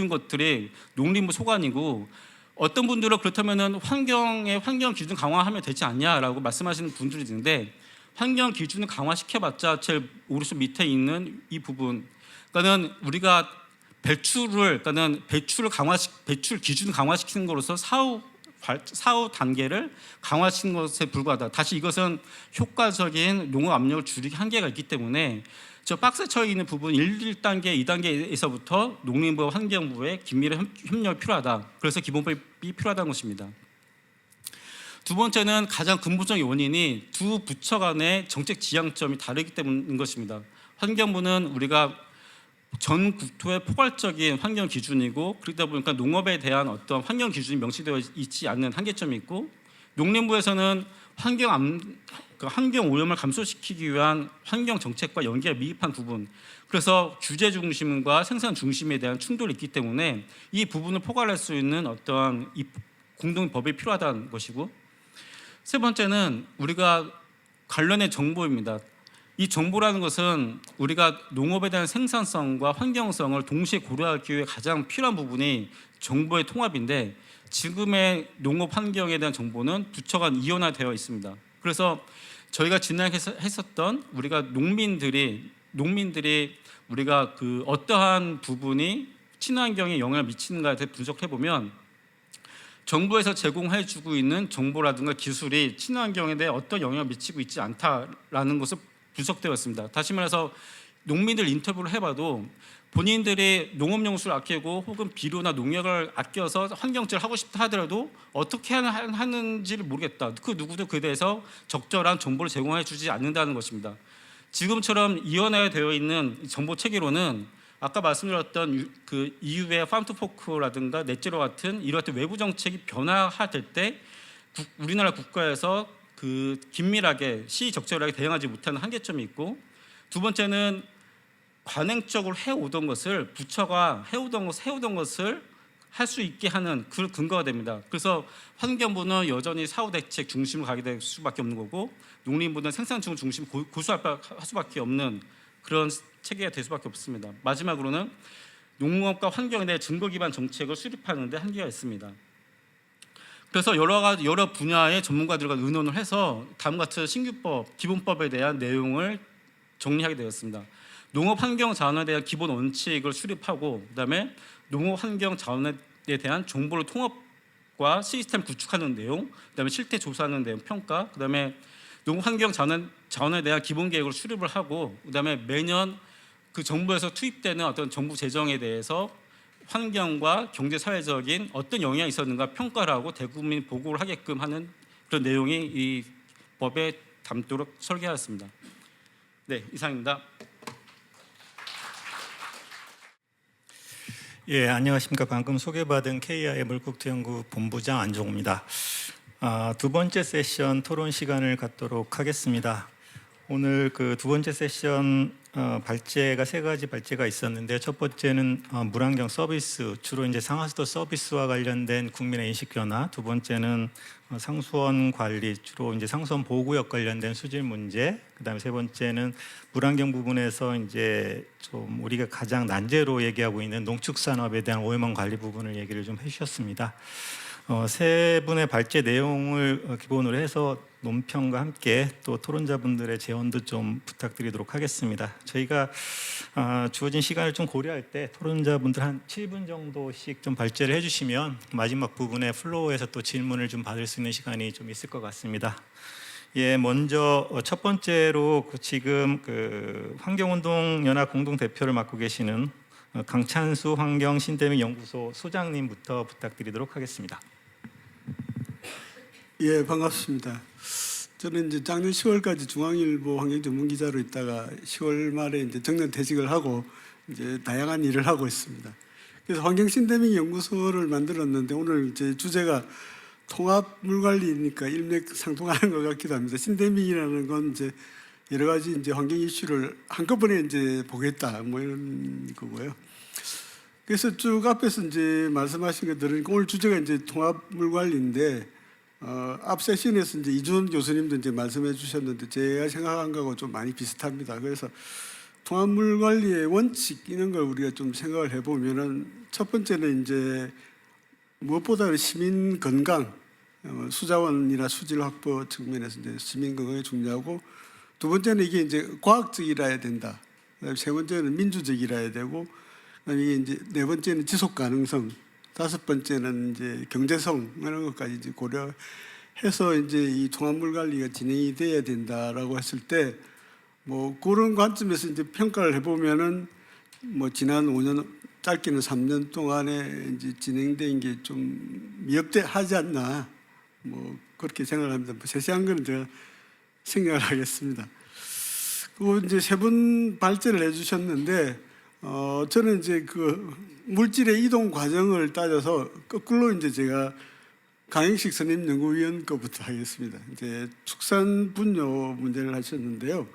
것들이 농림부 소관이고, 어떤 분들은 그렇다면은 환경 기준 강화하면 되지 않냐라고 말씀하시는 분들이 있는데, 환경 기준을 강화시켜봤자 제일 오른쪽 밑에 있는 이 부분, 그러니까는 우리가 배출 기준을 강화시키는 것으로서 사후 단계를 강화시키는 것에 불과하다. 다시 이것은 효과적인 농업 압력을 줄이기 한계가 있기 때문에 저 박스에 처해 있는 부분 1단계, 2단계에서부터 농림부와 환경부의 긴밀한 협력이 필요하다. 그래서 기본법이 필요하다는 것입니다. 두 번째는 가장 근본적인 원인이 두 부처 간의 정책 지향점이 다르기 때문인 것입니다. 환경부는 우리가 전 국토의 포괄적인 환경 기준이고, 그러다 보니까 농업에 대한 어떤 환경 기준이 명시되어 있지 않는 한계점이 있고, 농림부에서는 환경 오염을 감소시키기 위한 환경 정책과 연계가 미흡한 부분, 그래서 규제 중심과 생산 중심에 대한 충돌이 있기 때문에 이 부분을 포괄할 수 있는 어떠한 이 공동 법이 필요하다는 것이고, 세 번째는 우리가 관련된 정보입니다. 이 정보라는 것은 우리가 농업에 대한 생산성과 환경성을 동시에 고려하기 위해 가장 필요한 부분이 정보의 통합인데, 지금의 농업 환경에 대한 정보는 부처 간 이원화되어 있습니다. 그래서 저희가 진행했었던 우리가 농민들이 우리가 그 어떠한 부분이 친환경에 영향을 미치는가에 대해 분석해 보면, 정부에서 제공해주고 있는 정보라든가 기술이 친환경에 대해 어떤 영향을 미치고 있지 않다라는 것을 분석되었습니다. 다시 말해서 농민들 인터뷰를 해봐도 본인들이 농업용수를 아끼고 혹은 비료나 농약을 아껴서 환경제를 하고 싶다 하더라도 어떻게 하는지를 모르겠다. 그 누구도 그에 대해서 적절한 정보를 제공해 주지 않는다는 것입니다. 지금처럼 이원화되어 있는 정보 체계로는 아까 말씀드렸던 그 EU의 팜투포크라든가 넷제로 같은 이런 외부 정책이 변화될 때 우리나라 국가에서 그 긴밀하게 시의적절하게 대응하지 못하는 한계점이 있고, 두 번째는 관행적으로 해오던 것을 부처가 해오던 것을 할 수 있게 하는 그 근거가 됩니다. 그래서 환경부는 여전히 사후 대책 중심으로 가게 될 수밖에 없는 거고, 농림부는 생산 중심 고수할 수밖에 없는 그런 체계가 될 수밖에 없습니다. 마지막으로는 농업과 환경에 대해 증거 기반 정책을 수립하는 데 한계가 있습니다. 그래서 여러 분야의 전문가들과 의논을 해서 다음과 같은 신규법, 기본법에 대한 내용을 정리하게 되었습니다. 농업 환경 자원에 대한 기본 원칙을 수립하고, 그다음에 농업 환경 자원에 대한 정보를 통합과 시스템 구축하는 내용, 그다음에 실태 조사하는 내용 평가, 그다음에 농업 환경 자원에 대한 기본 계획을 수립을 하고, 그다음에 매년 그 정부에서 투입되는 어떤 정부 재정에 대해서 환경과 경제 사회적인 어떤 영향이 있었는가 평가를 하고 대국민 보고를 하게끔 하는 그런 내용이 이 법에 담도록 설계하였습니다. 네, 이상입니다. 예, 안녕하십니까. 방금 소개받은 KIA 물국토연구 본부장 안종우입니다. 두 번째 세션 토론 시간을 갖도록 하겠습니다. 오늘 그 두 번째 세션 발제가 세 가지 발제가 있었는데, 첫 번째는 물환경 서비스, 주로 이제 상하수도 서비스와 관련된 국민의 인식 변화. 두 번째는 상수원 관리, 주로 이제 상수원 보호구역 관련된 수질 문제. 그다음에 세 번째는 물환경 부분에서 이제 좀 우리가 가장 난제로 얘기하고 있는 농축산업에 대한 오염원 관리 부분을 얘기를 좀 해주셨습니다. 세 분의 발제 내용을 기본으로 해서 논평과 함께 또 토론자분들의 제언도 좀 부탁드리도록 하겠습니다. 저희가 주어진 시간을 좀 고려할 때 토론자분들 한 7분 정도씩 좀 발제를 해주시면 마지막 부분에 플로어에서 또 질문을 좀 받을 수 있는 시간이 좀 있을 것 같습니다. 예, 먼저 첫 번째로 지금 그 환경운동연합 공동대표를 맡고 계시는 강찬수 환경신대믹연구소 소장님부터 부탁드리도록 하겠습니다. 예, 반갑습니다. 저는 이제 작년 10월까지 중앙일보 환경전문기자로 있다가 10월 말에 이제 정년 퇴직을 하고 이제 다양한 일을 하고 있습니다. 그래서 환경신대믹연구소를 만들었는데, 오늘 제 주제가 통합 물관리니까 일맥상통하는 것 같기도 합니다. 신대믹이라는 건 이제 여러 가지 이제 환경 이슈를 한꺼번에 이제 보겠다, 뭐 이런 거고요. 그래서 쭉 앞에서 이제 말씀하신 거 들으니까 오늘 주제가 이제 통합 물관리인데, 앞 세션에서 이제 이준 교수님도 이제 말씀해 주셨는데 제가 생각한 거하고 좀 많이 비슷합니다. 그래서 통합 물관리의 원칙 이런 걸 우리가 좀 생각을 해보면은, 첫 번째는 이제 무엇보다 시민 건강, 수자원이나 수질 확보 측면에서 이제 시민 건강이 중요하고, 두 번째는 이게 이제 과학적이라야 된다. 그다음에 세 번째는 민주적이라야 되고, 그다음에 이게 이제 네 번째는 지속 가능성, 다섯 번째는 이제 경제성 이런 것까지 이제 고려해서 이제 이 통합물 관리가 진행이 돼야 된다라고 했을 때, 뭐 그런 관점에서 이제 평가를 해보면은 뭐 지난 5년, 짧게는 3년 동안에 이제 진행된 게 좀 미흡하지 않나, 뭐 그렇게 생각을 합니다. 뭐 세세한 거는 제가 생각을 하겠습니다. 그리고 이제 세 분 발제를 해주셨는데, 저는 이제 그 물질의 이동 과정을 따져서 거꾸로 이제 제가 강행식 선임 연구위원 거부터 하겠습니다. 이제 축산 분뇨 문제를 하셨는데요.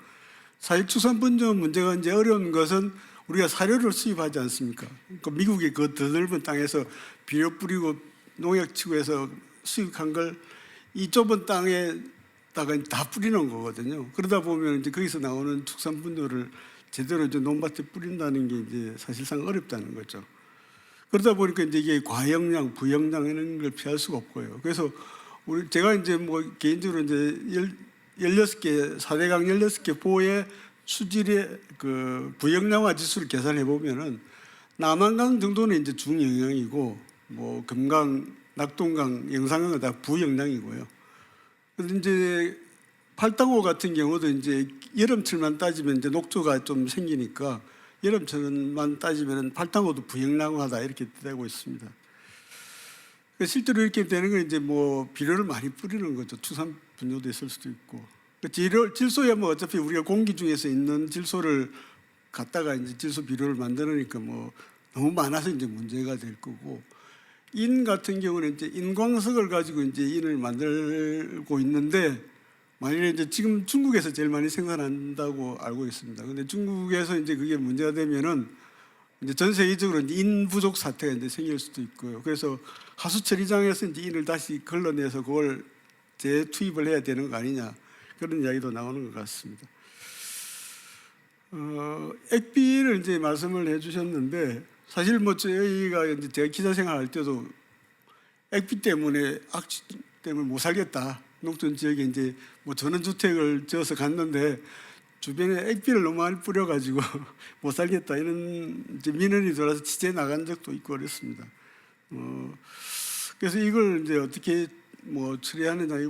사실 축산 분뇨 문제가 이제 어려운 것은 우리가 사료를 수입하지 않습니까? 그러니까 미국의 그 더 넓은 땅에서 비료 뿌리고 농약 치고 해서 수입한 걸 이 좁은 땅에다가 다 뿌리는 거거든요. 그러다 보면 이제 거기서 나오는 축산 분뇨를 제대로 이제 논밭에 뿌린다는 게 이제 사실상 어렵다는 거죠. 그러다 보니까 이제 이게 과영량, 부영량 이런 걸 피할 수가 없고요. 그래서 제가 이제 뭐 개인적으로 이제 16개, 4대강 16개 보의 수질의 그 부영량화 지수를 계산해 보면은 남한강 정도는 이제 중영양이고, 뭐 금강, 낙동강, 영산강은 다 부영양이고요. 그런데 이제 팔당호 같은 경우도 이제 여름철만 따지면 이제 녹조가 좀 생기니까 여름철만 따지면 팔당호도 부영량화다 이렇게 되고 있습니다. 실제로 이렇게 되는 건 이제 뭐 비료를 많이 뿌리는 거죠. 추산 분뇨도 있을 수도 있고. 질소야 뭐 어차피 우리가 공기 중에서 있는 질소를 갖다가 이제 질소 비료를 만드니까 뭐 너무 많아서 이제 문제가 될 거고, 인 같은 경우는 이제 인광석을 가지고 이제 인을 만들고 있는데, 만일에 이제 지금 중국에서 제일 많이 생산한다고 알고 있습니다. 근데 중국에서 이제 그게 문제가 되면은 이제 전 세계적으로 이제 인 부족 사태가 이제 생길 수도 있고요. 그래서 하수 처리장에서 이제 인을 다시 걸러내서 그걸 재투입을 해야 되는 거 아니냐, 그런 이야기도 나오는 것 같습니다. 액비를 이제 말씀을 해주셨는데, 사실 뭐 저희가 이제 제가 기자 생활할 때도 액비 때문에 악취 때문에 못 살겠다, 농촌 지역에 이제 뭐 전원주택을 지어서 갔는데 주변에 액비를 너무 많이 뿌려가지고 못 살겠다, 이런 이제 민원이 들어와서 취재 나간 적도 있고 그랬습니다. 그래서 이걸 이제 어떻게 뭐 처리하느냐, 이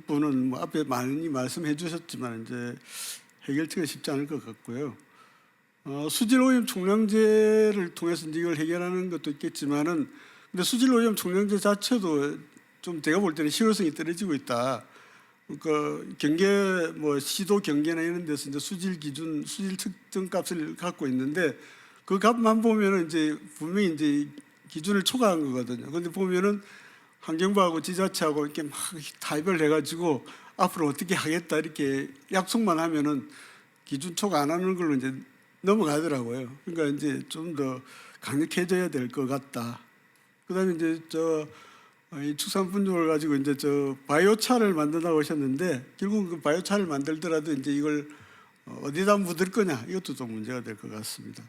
부분은 뭐 앞에 많이 말씀해 주셨지만 이제 해결치가 쉽지 않을 것 같고요. 수질오염 총량제를 통해서 이제 이걸 해결하는 것도 있겠지만은, 근데 수질오염 총량제 자체도 좀 제가 볼 때는 실효성이 떨어지고 있다. 그러니까 경계 뭐 시도 경계나 이런 데서 이제 수질 기준, 수질 측정 값을 갖고 있는데 그 값만 보면은 이제 분명히 이제 기준을 초과한 거거든요. 근데 보면은 환경부하고 지자체하고 이렇게 막 타협을 해가지고 앞으로 어떻게 하겠다 이렇게 약속만 하면은 기준 초과 안 하는 걸로 이제 넘어가더라고요. 그러니까 이제 좀 더 강력해져야 될 것 같다. 그다음에 이제 이 축산품종을 가지고 이제 바이오차를 만든다고 하셨는데, 결국 그 바이오차를 만들더라도 이제 이걸 어디다 묻을 거냐, 이것도 좀 문제가 될 것 같습니다.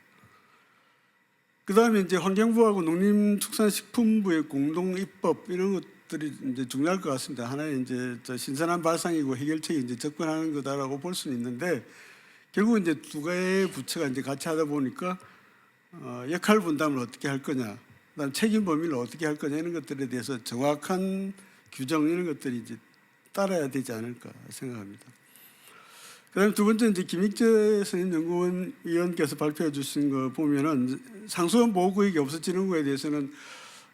그다음에 이제 환경부하고 농림축산식품부의 공동 입법, 이런 것들이 이제 중요할 것 같습니다. 하나의 이제 신선한 발상이고 해결책이 이제 접근하는 거다라고 볼 수는 있는데, 결국 이제 두 개의 부처가 이제 같이 하다 보니까 역할 분담을 어떻게 할 거냐, 그다음 책임 범위를 어떻게 할 거냐, 이런 것들에 대해서 정확한 규정, 이런 것들이 이제 따라야 되지 않을까 생각합니다. 그다음에 두 번째, 이제 김익재 선임연구원 위원께서 발표해 주신 거 보면은 상수원 보호구역이 없어지는 거에 대해서는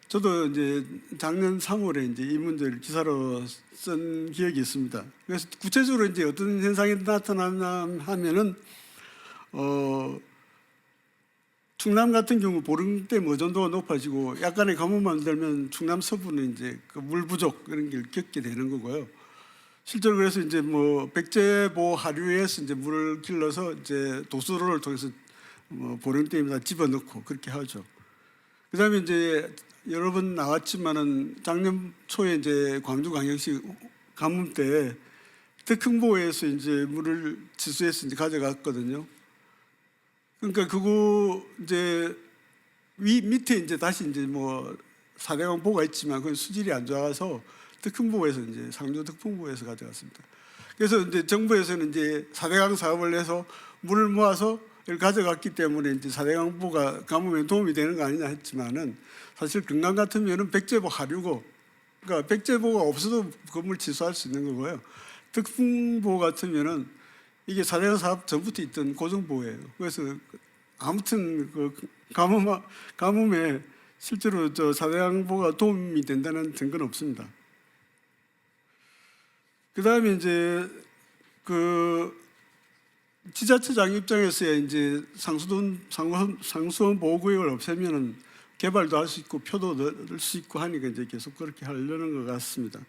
저도 이제 작년 3월에 이제 이 문제를 기사로 쓴 기억이 있습니다. 그래서 구체적으로 이제 어떤 현상이 나타나냐 하면은 충남 같은 경우 보름댐 의존도가 높아지고 약간의 가뭄만 들면 충남 서부는 이제 그 물 부족, 그런 걸 겪게 되는 거고요. 실제로 그래서 이제 뭐 백제보 하류에서 이제 물을 길러서 이제 도수로를 통해서 뭐 보름댐에다 집어넣고 그렇게 하죠. 그다음에 이제 여러 번 나왔지만은 작년 초에 이제 광주광역시 가뭄 때 특흥보에서 이제 물을 지수해서 이제 가져갔거든요. 그러니까 그거 이제 밑에 이제 다시 이제 뭐 4대강 보가 있지만 그 수질이 안 좋아서 특흥보에서 이제 상주 특풍보에서 가져갔습니다. 그래서 이제 정부에서는 이제 4대강 사업을 해서 물을 모아서 이걸 가져갔기 때문에 이제 4대강 보가 가뭄에 도움이 되는 거 아니냐 했지만은, 사실 금강 같으면은 백제보 하류고, 그러니까 백제보가 없어도 건물 취소할 수 있는 거고요. 특풍보 같으면은 이게 4대강 사업 전부터 있던 고정보예요. 그래서 아무튼 그 가뭄에 실제로 4대강보가 도움이 된다는 증거는 없습니다. 그 다음에 이제 그 지자체장 입장에서야 이제 상수원 보호구역을 없애면은 개발도 할 수 있고 표도 넣을 수 있고 하니까 이제 계속 그렇게 하려는 것 같습니다.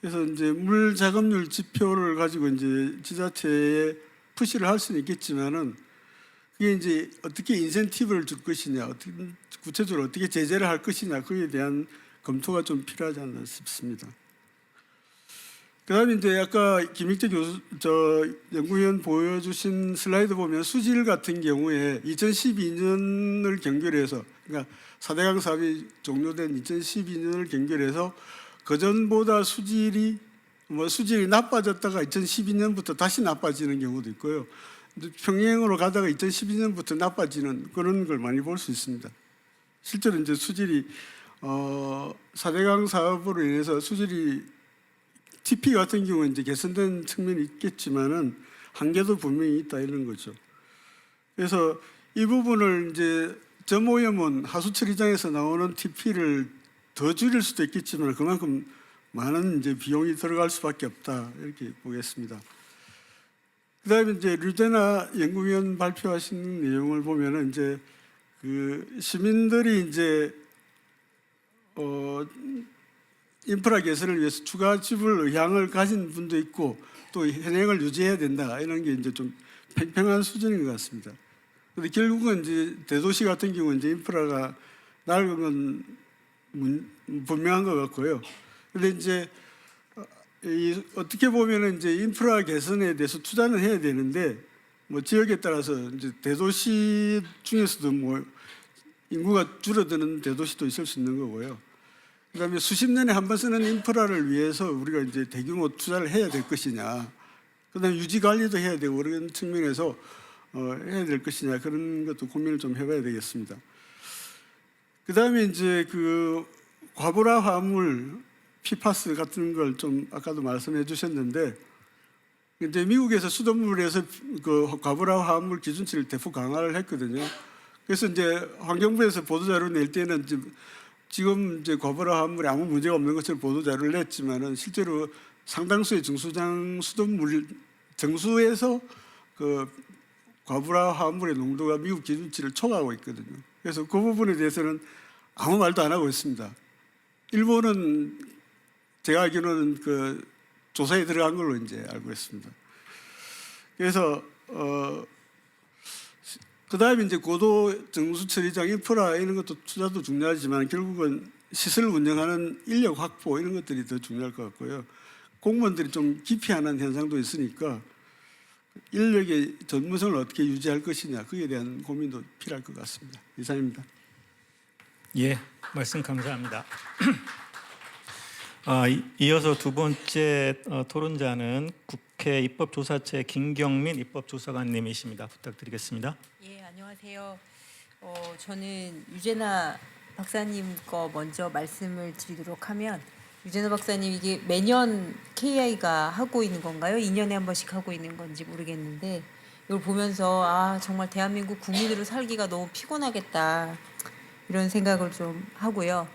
그래서 이제 물 자급률 지표를 가지고 이제 지자체에 푸시를 할 수는 있겠지만은, 그게 이제 어떻게 인센티브를 줄 것이냐, 어떻게 구체적으로 어떻게 제재를 할 것이냐, 그에 대한 검토가 좀 필요하지 않나 싶습니다. 그다음에 이제 아까 김익재 교수 연구위원 보여주신 슬라이드 보면 수질 같은 경우에 2012년을 경계해서, 그러니까 4대강 사업이 종료된 2012년을 경계해서 그전보다 수질이 나빠졌다가 2012년부터 다시 나빠지는 경우도 있고요. 평행으로 가다가 2012년부터 나빠지는 그런 걸 많이 볼 수 있습니다. 실제로 이제 수질이 4대강 사업으로 인해서 수질이 TP 같은 경우는 이제 개선된 측면이 있겠지만은 한계도 분명히 있다, 이런 거죠. 그래서 이 부분을 이제 점오염은 하수 처리장에서 나오는 TP를 더 줄일 수도 있겠지만 그만큼 많은 이제 비용이 들어갈 수밖에 없다, 이렇게 보겠습니다. 그다음에 이제 류대나 연구위원 발표하신 내용을 보면은 이제 그 시민들이 이제 인프라 개선을 위해서 추가 지불 의향을 가진 분도 있고 또 현행을 유지해야 된다 이런 게 이제 좀 팽팽한 수준인 것 같습니다. 근데 결국은 이제 대도시 같은 경우는 이제 인프라가 낡은 건 분명한 것 같고요. 근데 이제 어떻게 보면은 이제 인프라 개선에 대해서 투자는 해야 되는데 뭐 지역에 따라서 이제 대도시 중에서도 뭐 인구가 줄어드는 대도시도 있을 수 있는 거고요. 그다음에 수십 년에 한 번 쓰는 인프라를 위해서 우리가 이제 대규모 투자를 해야 될 것이냐, 그다음에 유지 관리도 해야 되고 그런 측면에서 해야 될 것이냐 그런 것도 고민을 좀 해봐야 되겠습니다. 그다음에 이제 그 과부라 화합물 PFAS 같은 걸 좀 아까도 말씀해 주셨는데 이제 미국에서 수돗물에서 그 과부라 화합물 기준치를 대폭 강화를 했거든요. 그래서 이제 환경부에서 보도자료 낼 때는 지금 이제 과부라 화합물에 아무 문제가 없는 것처럼 보도자료를 냈지만은 실제로 상당수의 정수장 수돗물 정수에서 그 과부라 화합물의 농도가 미국 기준치를 초과하고 있거든요. 그래서 그 부분에 대해서는 아무 말도 안 하고 있습니다. 일본은 제가 알기로는 그 조사에 들어간 걸로 이제 알고 있습니다. 그래서 그다음에 이제 고도 정수 처리장 인프라 이런 것도 투자도 중요하지만 결국은 시설을 운영하는 인력 확보 이런 것들이 더 중요할 것 같고요. 공무원들이 좀 기피하는 현상도 있으니까 인력의 전문성을 어떻게 유지할 것이냐 그에 대한 고민도 필요할 것 같습니다. 이상입니다. 예, 말씀 감사합니다. 이어서 두 번째 토론자는 국회 입법조사처의 김경민 입법조사관님이십니다. 부탁드리겠습니다. 예, 안녕하세요. 저는 유재나 박사님 거 먼저 말씀을 드리도록 하면 유재나 박사님 이게 매년 KI가 하고 있는 건가요? 2년에 한 번씩 하고 있는 건지 모르겠는데 이걸 보면서 정말 대한민국 국민으로 살기가 너무 피곤하겠다 이런 생각을 좀 하고요.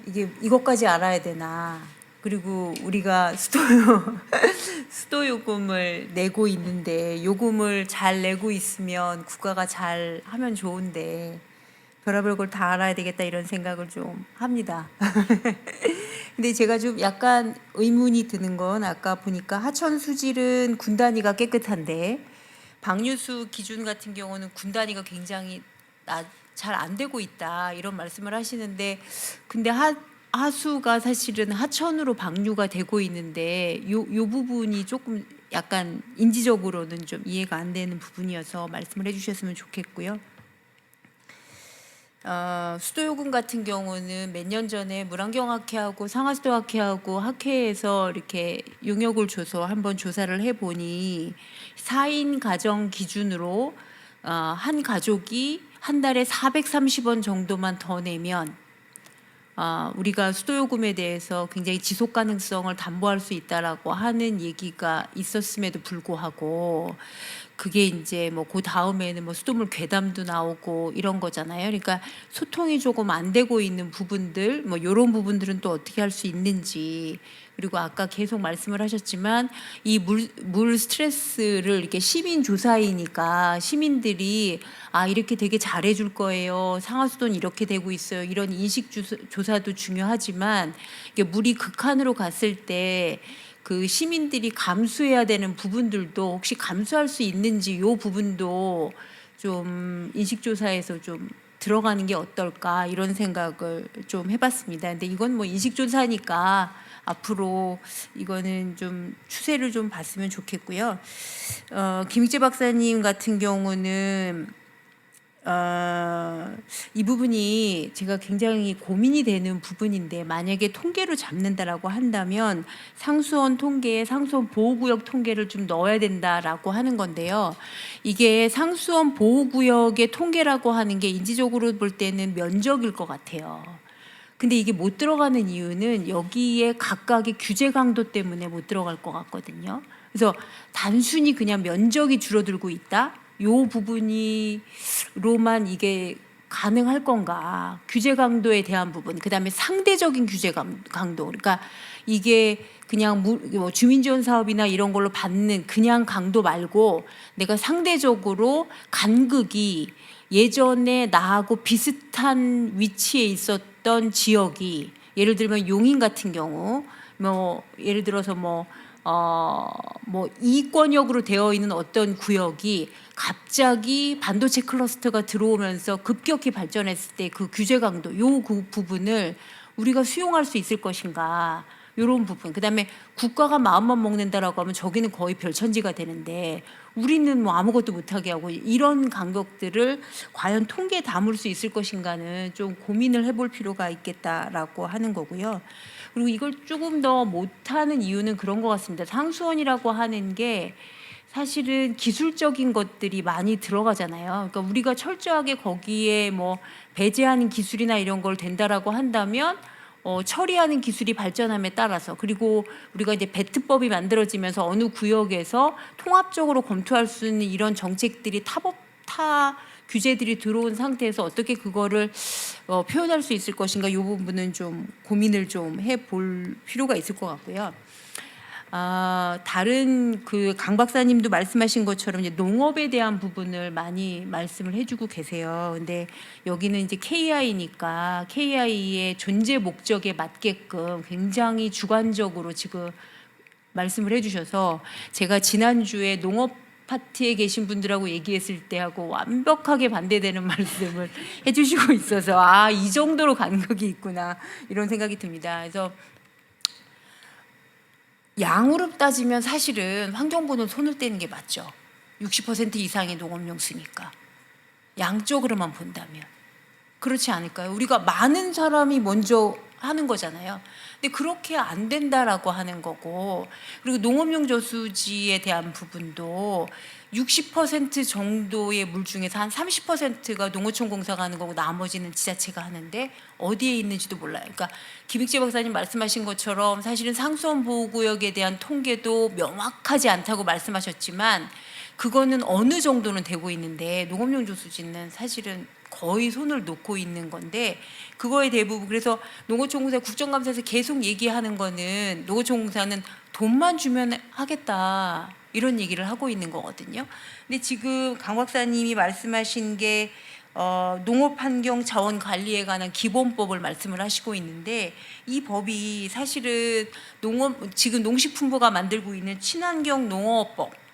이게 이것까지 알아야 되나? 그리고 우리가 수도 요금을 내고 있는데 요금을 잘 내고 있으면 국가가 잘 하면 좋은데 별의별 걸 다 알아야 되겠다 이런 생각을 좀 합니다. 근데 제가 좀 약간 의문이 드는 건 아까 보니까 하천 수질은 군 단위가 깨끗한데 방류수 기준 같은 경우는 군 단위가 굉장히 잘 안 되고 있다 이런 말씀을 하시는데 근데 하수가 사실은 하천으로 방류가 되고 있는데 요 부분이 조금 약간 인지적으로는 좀 이해가 안 되는 부분이어서 말씀을 해주셨으면 좋겠고요. 수도요금 같은 경우는 몇 년 전에 물안경학회하고 상하수도학회하고 학회에서 이렇게 용역을 줘서 한번 조사를 해보니 4인 가정 기준으로 한 가족이 한 달에 430원 정도만 더 내면 우리가 수도요금에 대해서 굉장히 지속 가능성을 담보할 수 있다라고 하는 얘기가 있었음에도 불구하고 그게 이제 뭐 그 다음에는 뭐 수돗물 괴담도 나오고 이런 거잖아요. 그러니까 소통이 조금 안 되고 있는 부분들 뭐 이런 부분들은 또 어떻게 할 수 있는지 그리고 아까 계속 말씀을 하셨지만 이 물 스트레스를 이렇게 시민 조사이니까 시민들이 이렇게 되게 잘해줄 거예요. 상하수도는 이렇게 되고 있어요. 이런 인식 조사도 중요하지만 이게 물이 극한으로 갔을 때 그 시민들이 감수해야 되는 부분들도 혹시 감수할 수 있는지 이 부분도 좀 인식조사에서 좀 들어가는 게 어떨까 이런 생각을 좀 해봤습니다. 근데 이건 뭐 인식조사니까 앞으로 이거는 좀 추세를 좀 봤으면 좋겠고요. 김익재 박사님 같은 경우는 이 부분이 제가 굉장히 고민이 되는 부분인데 만약에 통계로 잡는다라고 한다면 상수원 통계에 상수원 보호구역 통계를 좀 넣어야 된다라고 하는 건데요. 이게 상수원 보호구역의 통계라고 하는 게 인지적으로 볼 때는 면적일 것 같아요. 근데 이게 못 들어가는 이유는 여기에 각각의 규제 강도 때문에 못 들어갈 것 같거든요. 그래서 단순히 그냥 면적이 줄어들고 있다. 요 부분이로만 이게 가능할 건가? 규제 강도에 대한 부분, 그다음에 상대적인 규제 강도. 그러니까 이게 그냥 뭐 주민 지원 사업이나 이런 걸로 받는 그냥 강도 말고 내가 상대적으로 간극이 예전에 나하고 비슷한 위치에 있었던 지역이, 예를 들면 용인 같은 경우 뭐 예를 들어서 뭐 이권역으로 되어 있는 어떤 구역이 갑자기 반도체 클러스터가 들어오면서 급격히 발전했을 때 그 규제 강도, 그 부분을 우리가 수용할 수 있을 것인가, 이런 부분. 그다음에 국가가 마음만 먹는다라고 하면 저기는 거의 별천지가 되는데 우리는 뭐 아무것도 못하게 하고, 이런 간격들을 과연 통계에 담을 수 있을 것인가는 좀 고민을 해볼 필요가 있겠다라고 하는 거고요. 그리고 이걸 조금 더 못하는 이유는 그런 것 같습니다. 상수원이라고 하는 게 사실은 기술적인 것들이 많이 들어가잖아요. 그러니까 우리가 철저하게 거기에 뭐 배제하는 기술이나 이런 걸 된다라고 한다면 처리하는 기술이 발전함에 따라서, 그리고 우리가 이제 배트법이 만들어지면서 어느 구역에서 통합적으로 검토할 수 있는 이런 정책들이 타 규제들이 들어온 상태에서 어떻게 그거를 표현할 수 있을 것인가, 이 부분은 좀 고민을 좀 해볼 필요가 있을 것 같고요. 다른 그 강 박사님도 말씀하신 것처럼 이제 농업에 대한 부분을 많이 말씀을 해주고 계세요. 근데 여기는 이제 KI니까 KI의 존재 목적에 맞게끔 굉장히 주관적으로 지금 말씀을 해주셔서, 제가 지난주에 농업 파트에 계신 분들하고 얘기했을 때하고 완벽하게 반대되는 말씀을 해주시고 있어서 이 정도로 간극이 있구나, 이런 생각이 듭니다. 그래서 양으로 따지면 사실은 환경부는 손을 떼는 게 맞죠. 60% 이상의 농업용 수니까. 양쪽으로만 본다면 그렇지 않을까요? 우리가 많은 사람이 먼저 하는 거잖아요. 근데 그렇게 안 된다라고 하는 거고, 그리고 농업용 저수지에 대한 부분도 60% 정도의 물 중에서 한 30%가 농어촌 공사가 하는 거고 나머지는 지자체가 하는데 어디에 있는지도 몰라요. 그러니까 김익재 박사님 말씀하신 것처럼 사실은 상수원 보호구역에 대한 통계도 명확하지 않다고 말씀하셨지만 그거는 어느 정도는 되고 있는데 농업용 저수지는 사실은 거의 손을 놓고 있는 건데, 그거에 대부분, 그래서 농어촌공사 국정감사에서 계속 얘기하는 거는 농어촌공사는 돈만 주면 하겠다, 이런 얘기를 하고 있는 거거든요. 근데 지금 강 박사님이 말씀하신 게 농업환경자원관리에 관한 기본법을 말씀을 하시고 있는데, 이 법이 사실은 지금 농식품부가 만들고 있는 친환경 농어법,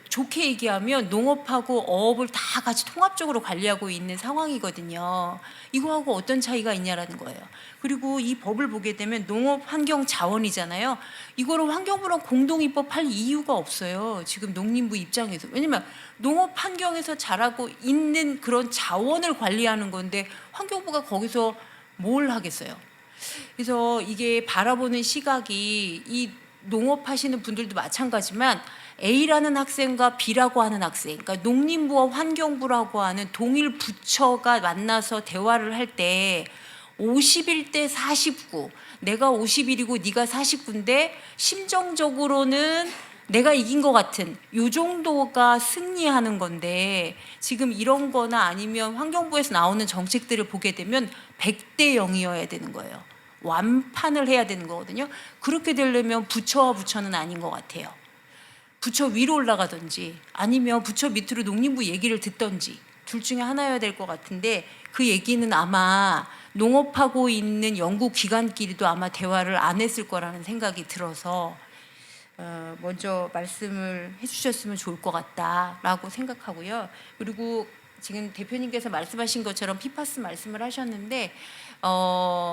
좋게 얘기하면 농업하고 어업을 다 같이 통합적으로 관리하고 있는 상황이거든요. 이거하고 어떤 차이가 있냐라는 거예요. 그리고 이 법을 보게 되면 농업환경자원이잖아요. 이거를 환경부랑 공동 입법할 이유가 없어요. 지금 농림부 입장에서. 왜냐면 농업환경에서 자라고 있는 그런 자원을 관리하는 건데 환경부가 거기서 뭘 하겠어요. 그래서 이게 바라보는 시각이, 이 농업하시는 분들도 마찬가지지만 A라는 학생과 B라고 하는 학생, 그러니까 농림부와 환경부라고 하는 동일 부처가 만나서 대화를 할 때 51대 49, 내가 51이고 네가 49인데 심정적으로는 내가 이긴 것 같은 요 정도가 승리하는 건데, 지금 이런 거나 아니면 환경부에서 나오는 정책들을 보게 되면 100대 0이어야 되는 거예요. 완판을 해야 되는 거거든요. 그렇게 되려면 부처와 부처는 아닌 것 같아요. 부처 위로 올라가든지 아니면 부처 밑으로 농림부 얘기를 듣든지 둘 중에 하나여야 될 것 같은데, 그 얘기는 아마 농업하고 있는 연구기관끼리도 아마 대화를 안 했을 거라는 생각이 들어서 먼저 말씀을 해주셨으면 좋을 것 같다라고 생각하고요. 그리고 지금 대표님께서 말씀하신 것처럼 PFAS 말씀을 하셨는데,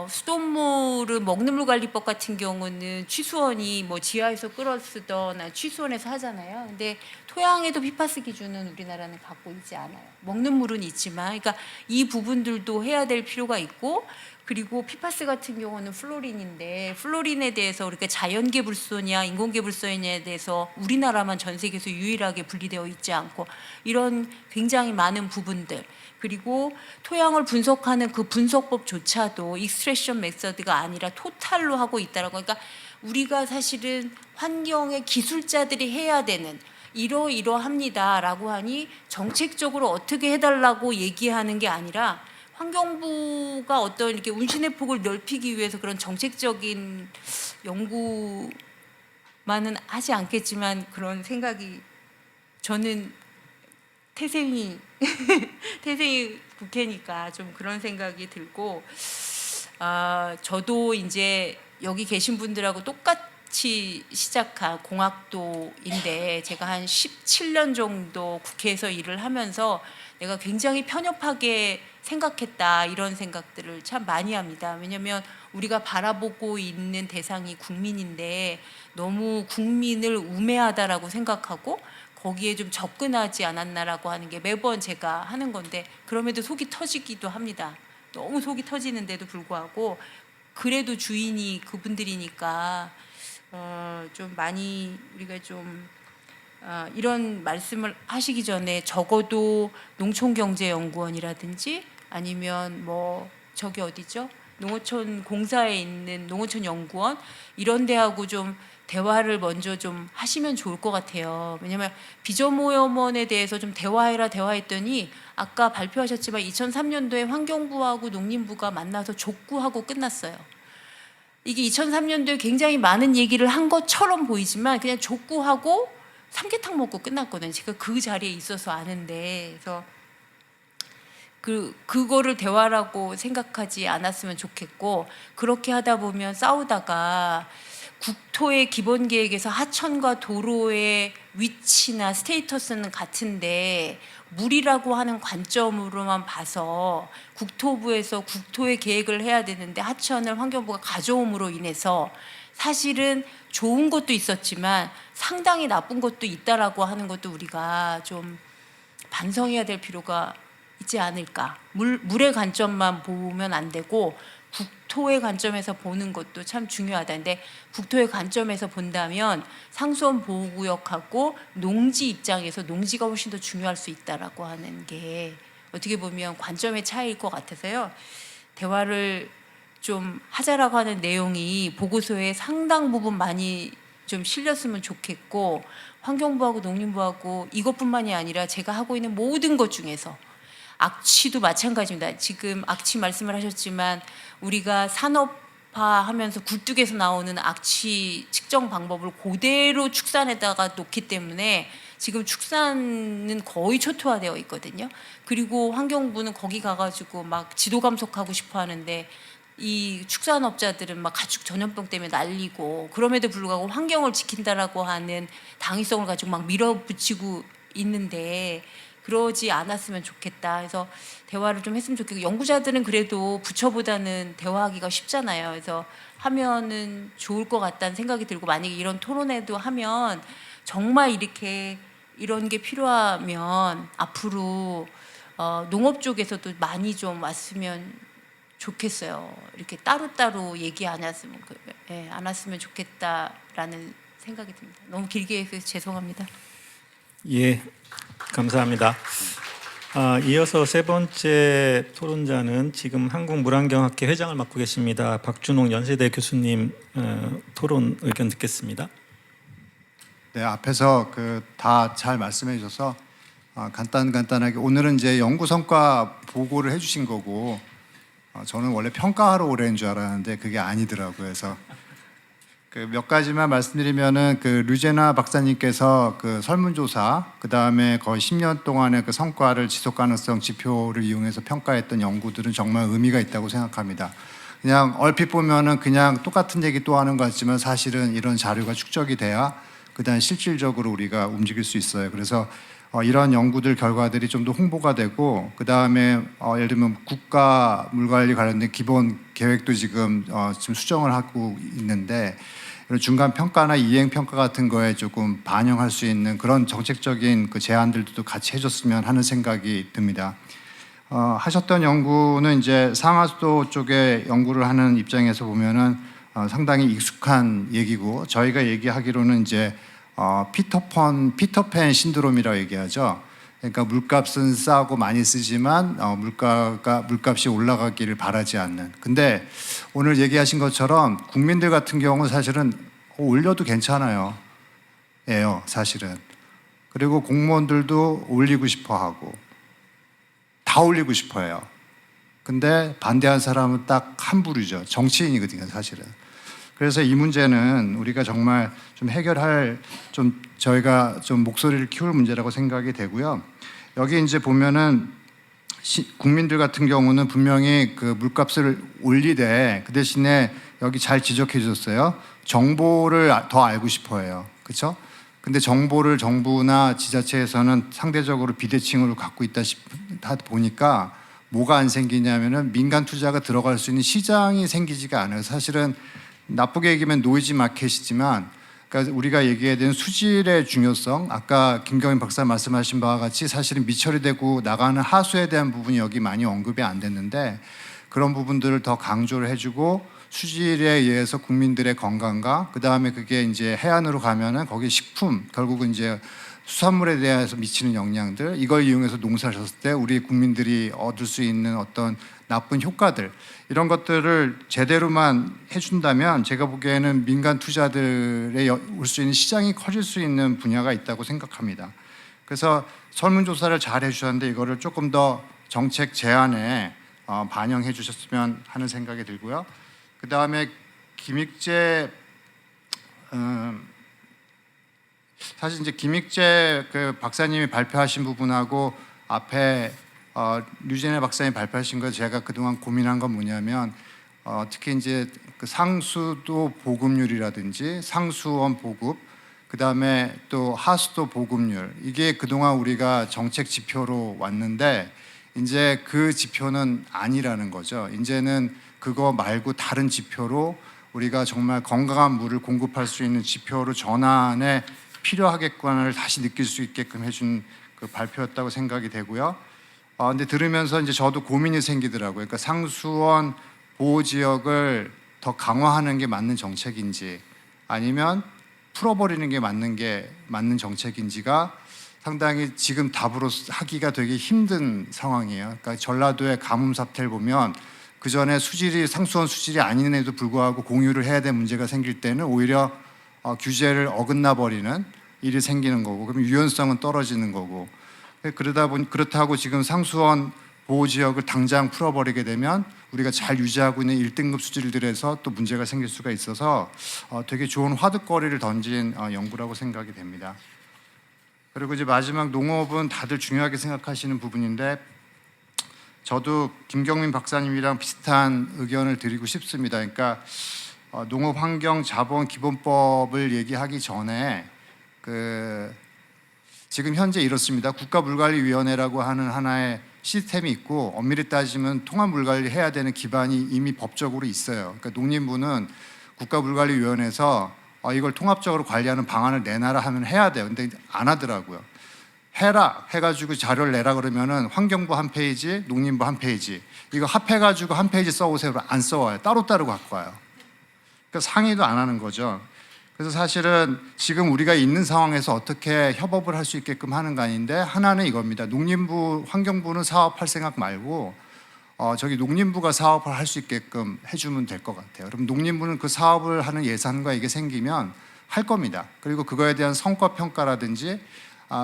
수돗물은 먹는 물 관리법 같은 경우는 취수원이 뭐 지하에서 끌어쓰던 취수원에서 하잖아요. 근데 토양에도 PFAS 기준은 우리나라는 갖고 있지 않아요. 먹는 물은 있지만, 그러니까 이 부분들도 해야 될 필요가 있고, 그리고 PFAS 같은 경우는 플로린인데 플로린에 대해서 우리가 자연계 불소냐 인공계 불소냐에 대해서 우리나라만 전 세계에서 유일하게 분리되어 있지 않고, 이런 굉장히 많은 부분들, 그리고 토양을 분석하는 그 분석법조차도 익스트랙션 메서드가 아니라 토탈로 하고 있다라고. 그러니까 우리가 사실은 환경의 기술자들이 해야 되는 이러이러합니다라고 하니 정책적으로 어떻게 해달라고 얘기하는 게 아니라 환경부가 어떤 이렇게 운신의 폭을 넓히기 위해서 그런 정책적인 연구만은 하지 않겠지만 그런 생각이 저는 태생이 국회니까 좀 그런 생각이 들고 저도 이제 여기 계신 분들하고 똑같이 시작한 공학도인데 제가 한 17년 정도 국회에서 일을 하면서 내가 굉장히 편협하게 생각했다 이런 생각들을 참 많이 합니다. 왜냐하면 우리가 바라보고 있는 대상이 국민인데 너무 국민을 우매하다라고 생각하고 거기에 좀 접근하지 않았나라고 하는 게 매번 제가 하는 건데 그럼에도 속이 터지기도 합니다. 너무 속이 터지는데도 불구하고 그래도 주인이 그분들이니까 좀 많이 우리가 좀 이런 말씀을 하시기 전에 적어도 농촌경제연구원이라든지 아니면 뭐 저기 어디죠? 농어촌 공사에 있는 농어촌 연구원 이런 데하고 좀 대화를 먼저 좀 하시면 좋을 것 같아요. 왜냐하면 비전오염원에 대해서 좀 대화했더니 아까 발표하셨지만 2003년도에 환경부하고 농림부가 만나서 족구하고 끝났어요. 이게 2003년도에 굉장히 많은 얘기를 한 것처럼 보이지만 그냥 족구하고 삼계탕 먹고 끝났거든요. 제가 그 자리에 있어서 아는데 그래서 그거를 대화라고 생각하지 않았으면 좋겠고 그렇게 하다 보면 싸우다가 국토의 기본 계획에서 하천과 도로의 위치나 스테이터스는 같은데 물이라고 하는 관점으로만 봐서 국토부에서 국토의 계획을 해야 되는데 하천을 환경부가 가져옴으로 인해서 사실은 좋은 것도 있었지만 상당히 나쁜 것도 있다라고 하는 것도 우리가 좀 반성해야 될 필요가 있지 않을까. 물의 관점만 보면 안 되고 국토의 관점에서 보는 것도 참 중요하다. 근데 국토의 관점에서 본다면 상수원 보호구역하고 농지 입장에서 농지가 훨씬 더 중요할 수 있다라고 하는 게 어떻게 보면 관점의 차이일 것 같아서요. 대화를 좀 하자라고 하는 내용이 보고서에 상당 부분 많이 좀 실렸으면 좋겠고 환경부하고 농림부하고 이것뿐만이 아니라 제가 하고 있는 모든 것 중에서 악취도 마찬가지입니다. 지금 악취 말씀을 하셨지만 우리가 산업화하면서 굴뚝에서 나오는 악취 측정 방법을 그대로 축산에다가 놓기 때문에 지금 축산은 거의 초토화되어 있거든요. 그리고 환경부는 거기 가가지고 막 지도 감속하고 싶어 하는데 이 축산업자들은 막 가축 전염병 때문에 난리고 그럼에도 불구하고 환경을 지킨다라고 하는 당위성을 가지고 막 밀어붙이고 있는데 그러지 않았으면 좋겠다. 그래서 대화를 좀 했으면 좋겠고 연구자들은 그래도 부처보다는 대화하기가 쉽잖아요. 그래서 하면은 좋을 것 같다는 생각이 들고 만약에 이런 토론회도 하면 정말 이렇게 이런 게 필요하면 앞으로 농업 쪽에서도 많이 좀 왔으면 좋겠어요. 이렇게 따로따로 얘기 안 했으면 좋겠다라는 생각이 듭니다. 너무 길게 해서 죄송합니다. 예, 감사합니다. 이어서 세 번째 토론자는 지금 한국물환경학회 회장을 맡고 계십니다. 박준홍 연세대 교수님 토론 의견 듣겠습니다. 네, 앞에서 다 잘 말씀해 주셔서 간단하게 오늘은 이제 연구 성과 보고를 해주신 거고 저는 원래 평가하러 오래인 줄 알았는데 그게 아니더라고요. 그래서 몇 가지만 말씀드리면은 류제나 박사님께서 설문조사 그 다음에 거의 10년 동안의 성과를 지속 가능성 지표를 이용해서 평가했던 연구들은 정말 의미가 있다고 생각합니다. 그냥 얼핏 보면은 그냥 똑같은 얘기 또 하는 것 같지만 사실은 이런 자료가 축적이 돼야 그다음 실질적으로 우리가 움직일 수 있어요. 그래서 이런 연구들 결과들이 좀 더 홍보가 되고 그 다음에 예를 들면 국가 물관리 관련된 기본 계획도 지금 수정을 하고 있는데 중간 평가나 이행 평가 같은 거에 조금 반영할 수 있는 그런 정책적인 제안들도 같이 해줬으면 하는 생각이 듭니다. 하셨던 연구는 이제 상하수도 쪽에 연구를 하는 입장에서 보면은 상당히 익숙한 얘기고 저희가 얘기하기로는 이제 피터팬 신드롬이라고 얘기하죠. 그러니까 물값은 싸고 많이 쓰지만 물값이 올라가기를 바라지 않는. 근데 오늘 얘기하신 것처럼 국민들 같은 경우는 사실은 올려도 괜찮아요. 예요, 사실은. 그리고 공무원들도 올리고 싶어 하고 다 올리고 싶어 해요. 근데 반대한 사람은 딱 한 부류죠. 정치인이거든요, 사실은. 그래서 이 문제는 우리가 정말 좀 해결할, 좀 저희가 좀 목소리를 키울 문제라고 생각이 되고요. 여기 이제 보면은 국민들 같은 경우는 분명히 그 물값을 올리되 그 대신에 여기 잘 지적해 주셨어요. 정보를 더 알고 싶어 해요. 그렇죠? 근데 정보를 정부나 지자체에서는 상대적으로 비대칭으로 갖고 있다 보니까 뭐가 안 생기냐면은 민간 투자가 들어갈 수 있는 시장이 생기지가 않아요. 사실은 나쁘게 얘기하면 노이즈 마켓이지만, 그러니까 우리가 얘기해야 되는 수질의 중요성, 아까 김경민 박사 말씀하신 바와 같이 사실은 미처리되고 나가는 하수에 대한 부분이 여기 많이 언급이 안 됐는데, 그런 부분들을 더 강조를 해주고 수질에 의해서 국민들의 건강과 그 다음에 그게 이제 해안으로 가면은 거기 식품, 결국은 이제 수산물에 대해서 미치는 영향들, 이걸 이용해서 농사를 졌을 때 우리 국민들이 얻을 수 있는 어떤 나쁜 효과들, 이런 것들을 제대로만 해준다면 제가 보기에는 민간 투자들에 올 수 있는 시장이 커질 수 있는 분야가 있다고 생각합니다. 그래서 설문조사를 잘 해주셨는데 이거를 조금 더 정책 제안에 반영해 주셨으면 하는 생각이 들고요. 그 다음에 김익재 사실 이제 김익재 그 박사님이 발표하신 부분하고 앞에 류진혜 박사님이 발표하신 거 제가 그동안 고민한 건 뭐냐면 특히 이제 그 상수도 보급률이라든지 상수원 보급, 그 다음에 또 하수도 보급률, 이게 그동안 우리가 정책 지표로 왔는데 이제 그 지표는 아니라는 거죠. 이제는 그거 말고 다른 지표로 우리가 정말 건강한 물을 공급할 수 있는 지표로 전환에 필요하겠구나를 다시 느낄 수 있게끔 해준 그 발표였다고 생각이 되고요. 근데 들으면서 이제 저도 고민이 생기더라고요. 그러니까 상수원 보호 지역을 더 강화하는 게 맞는 정책인지 아니면 풀어버리는 게 맞는 정책인지가 상당히 지금 답으로 하기가 되게 힘든 상황이에요. 그러니까 전라도의 가뭄 사태를 보면 그 전에 수질이 상수원 수질이 아닌에도 불구하고 공유를 해야 될 문제가 생길 때는 오히려 규제를 어긋나 버리는 일이 생기는 거고, 그럼 유연성은 떨어지는 거고, 그렇다고 지금 상수원 보호 지역을 당장 풀어버리게 되면 우리가 잘 유지하고 있는 1등급 수질들에서 또 문제가 생길 수가 있어서 되게 좋은 화두거리를 던진 연구라고 생각이 됩니다. 그리고 이제 마지막 농업은 다들 중요하게 생각하시는 부분인데 저도 김경민 박사님이랑 비슷한 의견을 드리고 싶습니다. 그러니까 농업환경자본기본법을 얘기하기 전에 지금 현재 이렇습니다. 국가물관리위원회라고 하는 하나의 시스템이 있고 엄밀히 따지면 통합물관리 해야 되는 기반이 이미 법적으로 있어요. 그러니까 농림부는 국가물관리위원회에서 이걸 통합적으로 관리하는 방안을 내놔라 하면 해야 돼요. 근데 안 하더라고요. 해라 해가지고 자료를 내라 그러면은 환경부 한 페이지, 농림부 한 페이지, 이거 합해가지고 한 페이지 써오세요. 안 써와요. 따로따로 갖고 와요. 그러니까 상의도 안 하는 거죠. 그래서 사실은 지금 우리가 있는 상황에서 어떻게 협업을 할 수 있게끔 하는 거 아닌데, 하나는 이겁니다. 농림부, 환경부는 사업할 생각 말고 저기 농림부가 사업을 할 수 있게끔 해주면 될 것 같아요. 그럼 농림부는 그 사업을 하는 예산과 이게 생기면 할 겁니다. 그리고 그거에 대한 성과 평가라든지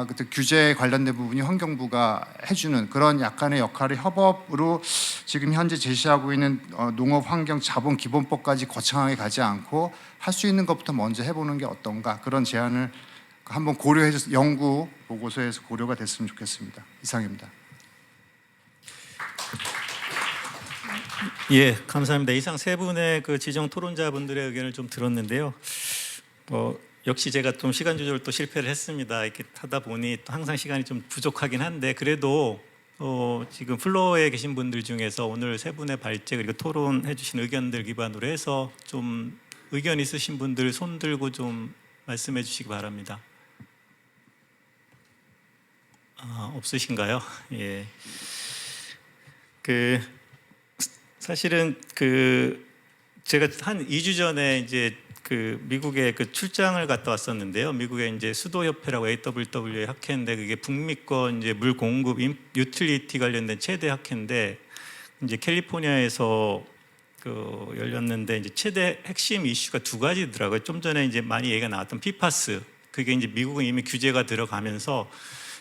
그때 규제에 관련된 부분이 환경부가 해주는 그런 약간의 역할의 협업으로 지금 현재 제시하고 있는 농업환경자본기본법까지 거창하게 가지 않고 할 수 있는 것부터 먼저 해보는 게 어떤가, 그런 제안을 한번 고려해서 연구 보고서에서 고려가 됐으면 좋겠습니다. 이상입니다. 예, 감사합니다. 이상 세 분의 그 지정 토론자분들의 의견을 좀 들었는데요. 역시 제가 좀 시간 조절 또 실패를 했습니다. 이렇게 하다 보니 또 항상 시간이 좀 부족하긴 한데, 그래도 지금 플로어에 계신 분들 중에서 오늘 세 분의 발제 그리고 토론해 주신 의견들 기반으로 해서 좀 의견 있으신 분들 손 들고 좀 말씀해 주시기 바랍니다. 없으신가요? 예. 사실은 제가 한 2주 전에 이제 미국에 출장을 갔다 왔었는데요. 미국에 이제 수도협회라고 AWW의 학회인데, 그게 북미권 이제 물 공급 유틸리티 관련된 최대 학회인데, 이제 캘리포니아에서 열렸는데 이제 최대 핵심 이슈가 두 가지더라고요. 좀 전에 이제 많이 얘기가 나왔던 PFAS, 그게 이제 미국은 이미 규제가 들어가면서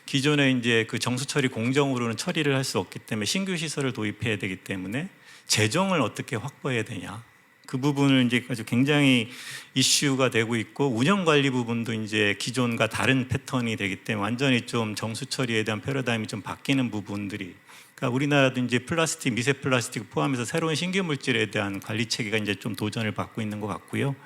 기존에 이제 그 정수 처리 공정으로는 처리를 할 수 없기 때문에 신규 시설을 도입해야 되기 때문에 재정을 어떻게 확보해야 되냐. 그 부분을 이제 아주 굉장히 이슈가 되고 있고 운영 관리 부분도 이제 기존과 다른 패턴이 되기 때문에 완전히 좀 정수 처리에 대한 패러다임이 좀 바뀌는 부분들이, 그러니까 우리나라도 이제 플라스틱, 미세 플라스틱 포함해서 새로운 신규 물질에 대한 관리 체계가 이제 좀 도전을 받고 있는 것 같고요.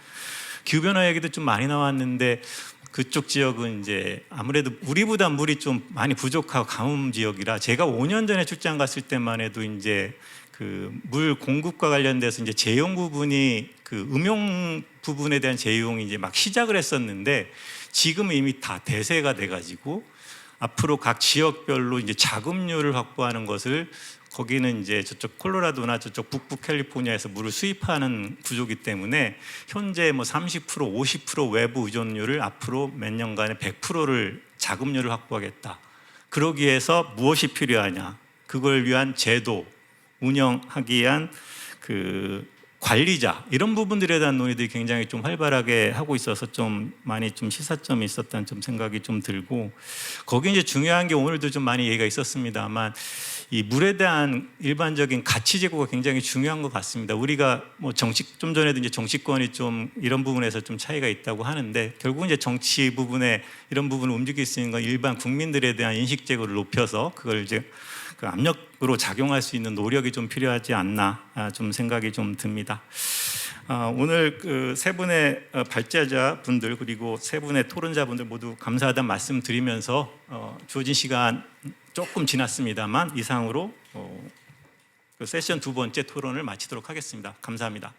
기후 변화 얘기도 좀 많이 나왔는데 그쪽 지역은 이제 아무래도 우리보다 물이 좀 많이 부족하고 가뭄 지역이라 제가 5년 전에 출장 갔을 때만 해도 이제 그 물 공급과 관련돼서 이제 재용 부분이 그 음용 부분에 대한 재용이 이제 막 시작을 했었는데 지금은 이미 다 대세가 돼가지고 앞으로 각 지역별로 이제 자급률을 확보하는 것을 거기는 이제 저쪽 콜로라도나 저쪽 북부 캘리포니아에서 물을 수입하는 구조기 때문에 현재 뭐 30%, 50% 외부 의존율을 앞으로 몇 년간에 100%를 자급률을 확보하겠다. 그러기 위해서 무엇이 필요하냐? 그걸 위한 제도, 운영하기 위한 그 관리자 이런 부분들에 대한 논의들이 굉장히 좀 활발하게 하고 있어서 좀 많이 좀 시사점이 있었다는 좀 생각이 좀 들고 거기 이제 중요한 게 오늘도 좀 많이 얘기가 있었습니다만 이 물에 대한 일반적인 가치 제고가 굉장히 중요한 것 같습니다. 우리가 뭐 정치 좀 전에도 이제 정치권이 좀 이런 부분에서 좀 차이가 있다고 하는데 결국 이제 정치 부분에 이런 부분을 움직일 수 있는 건 일반 국민들에 대한 인식 제고를 높여서 그걸 이제 그 압력으로 작용할 수 있는 노력이 좀 필요하지 않나 좀 생각이 좀 듭니다. 오늘 그 세 분의 발제자 분들 그리고 세 분의 토론자 분들 모두 감사하다는 말씀 드리면서 주어진 시간 조금 지났습니다만 이상으로 그 세션 두 번째 토론을 마치도록 하겠습니다. 감사합니다.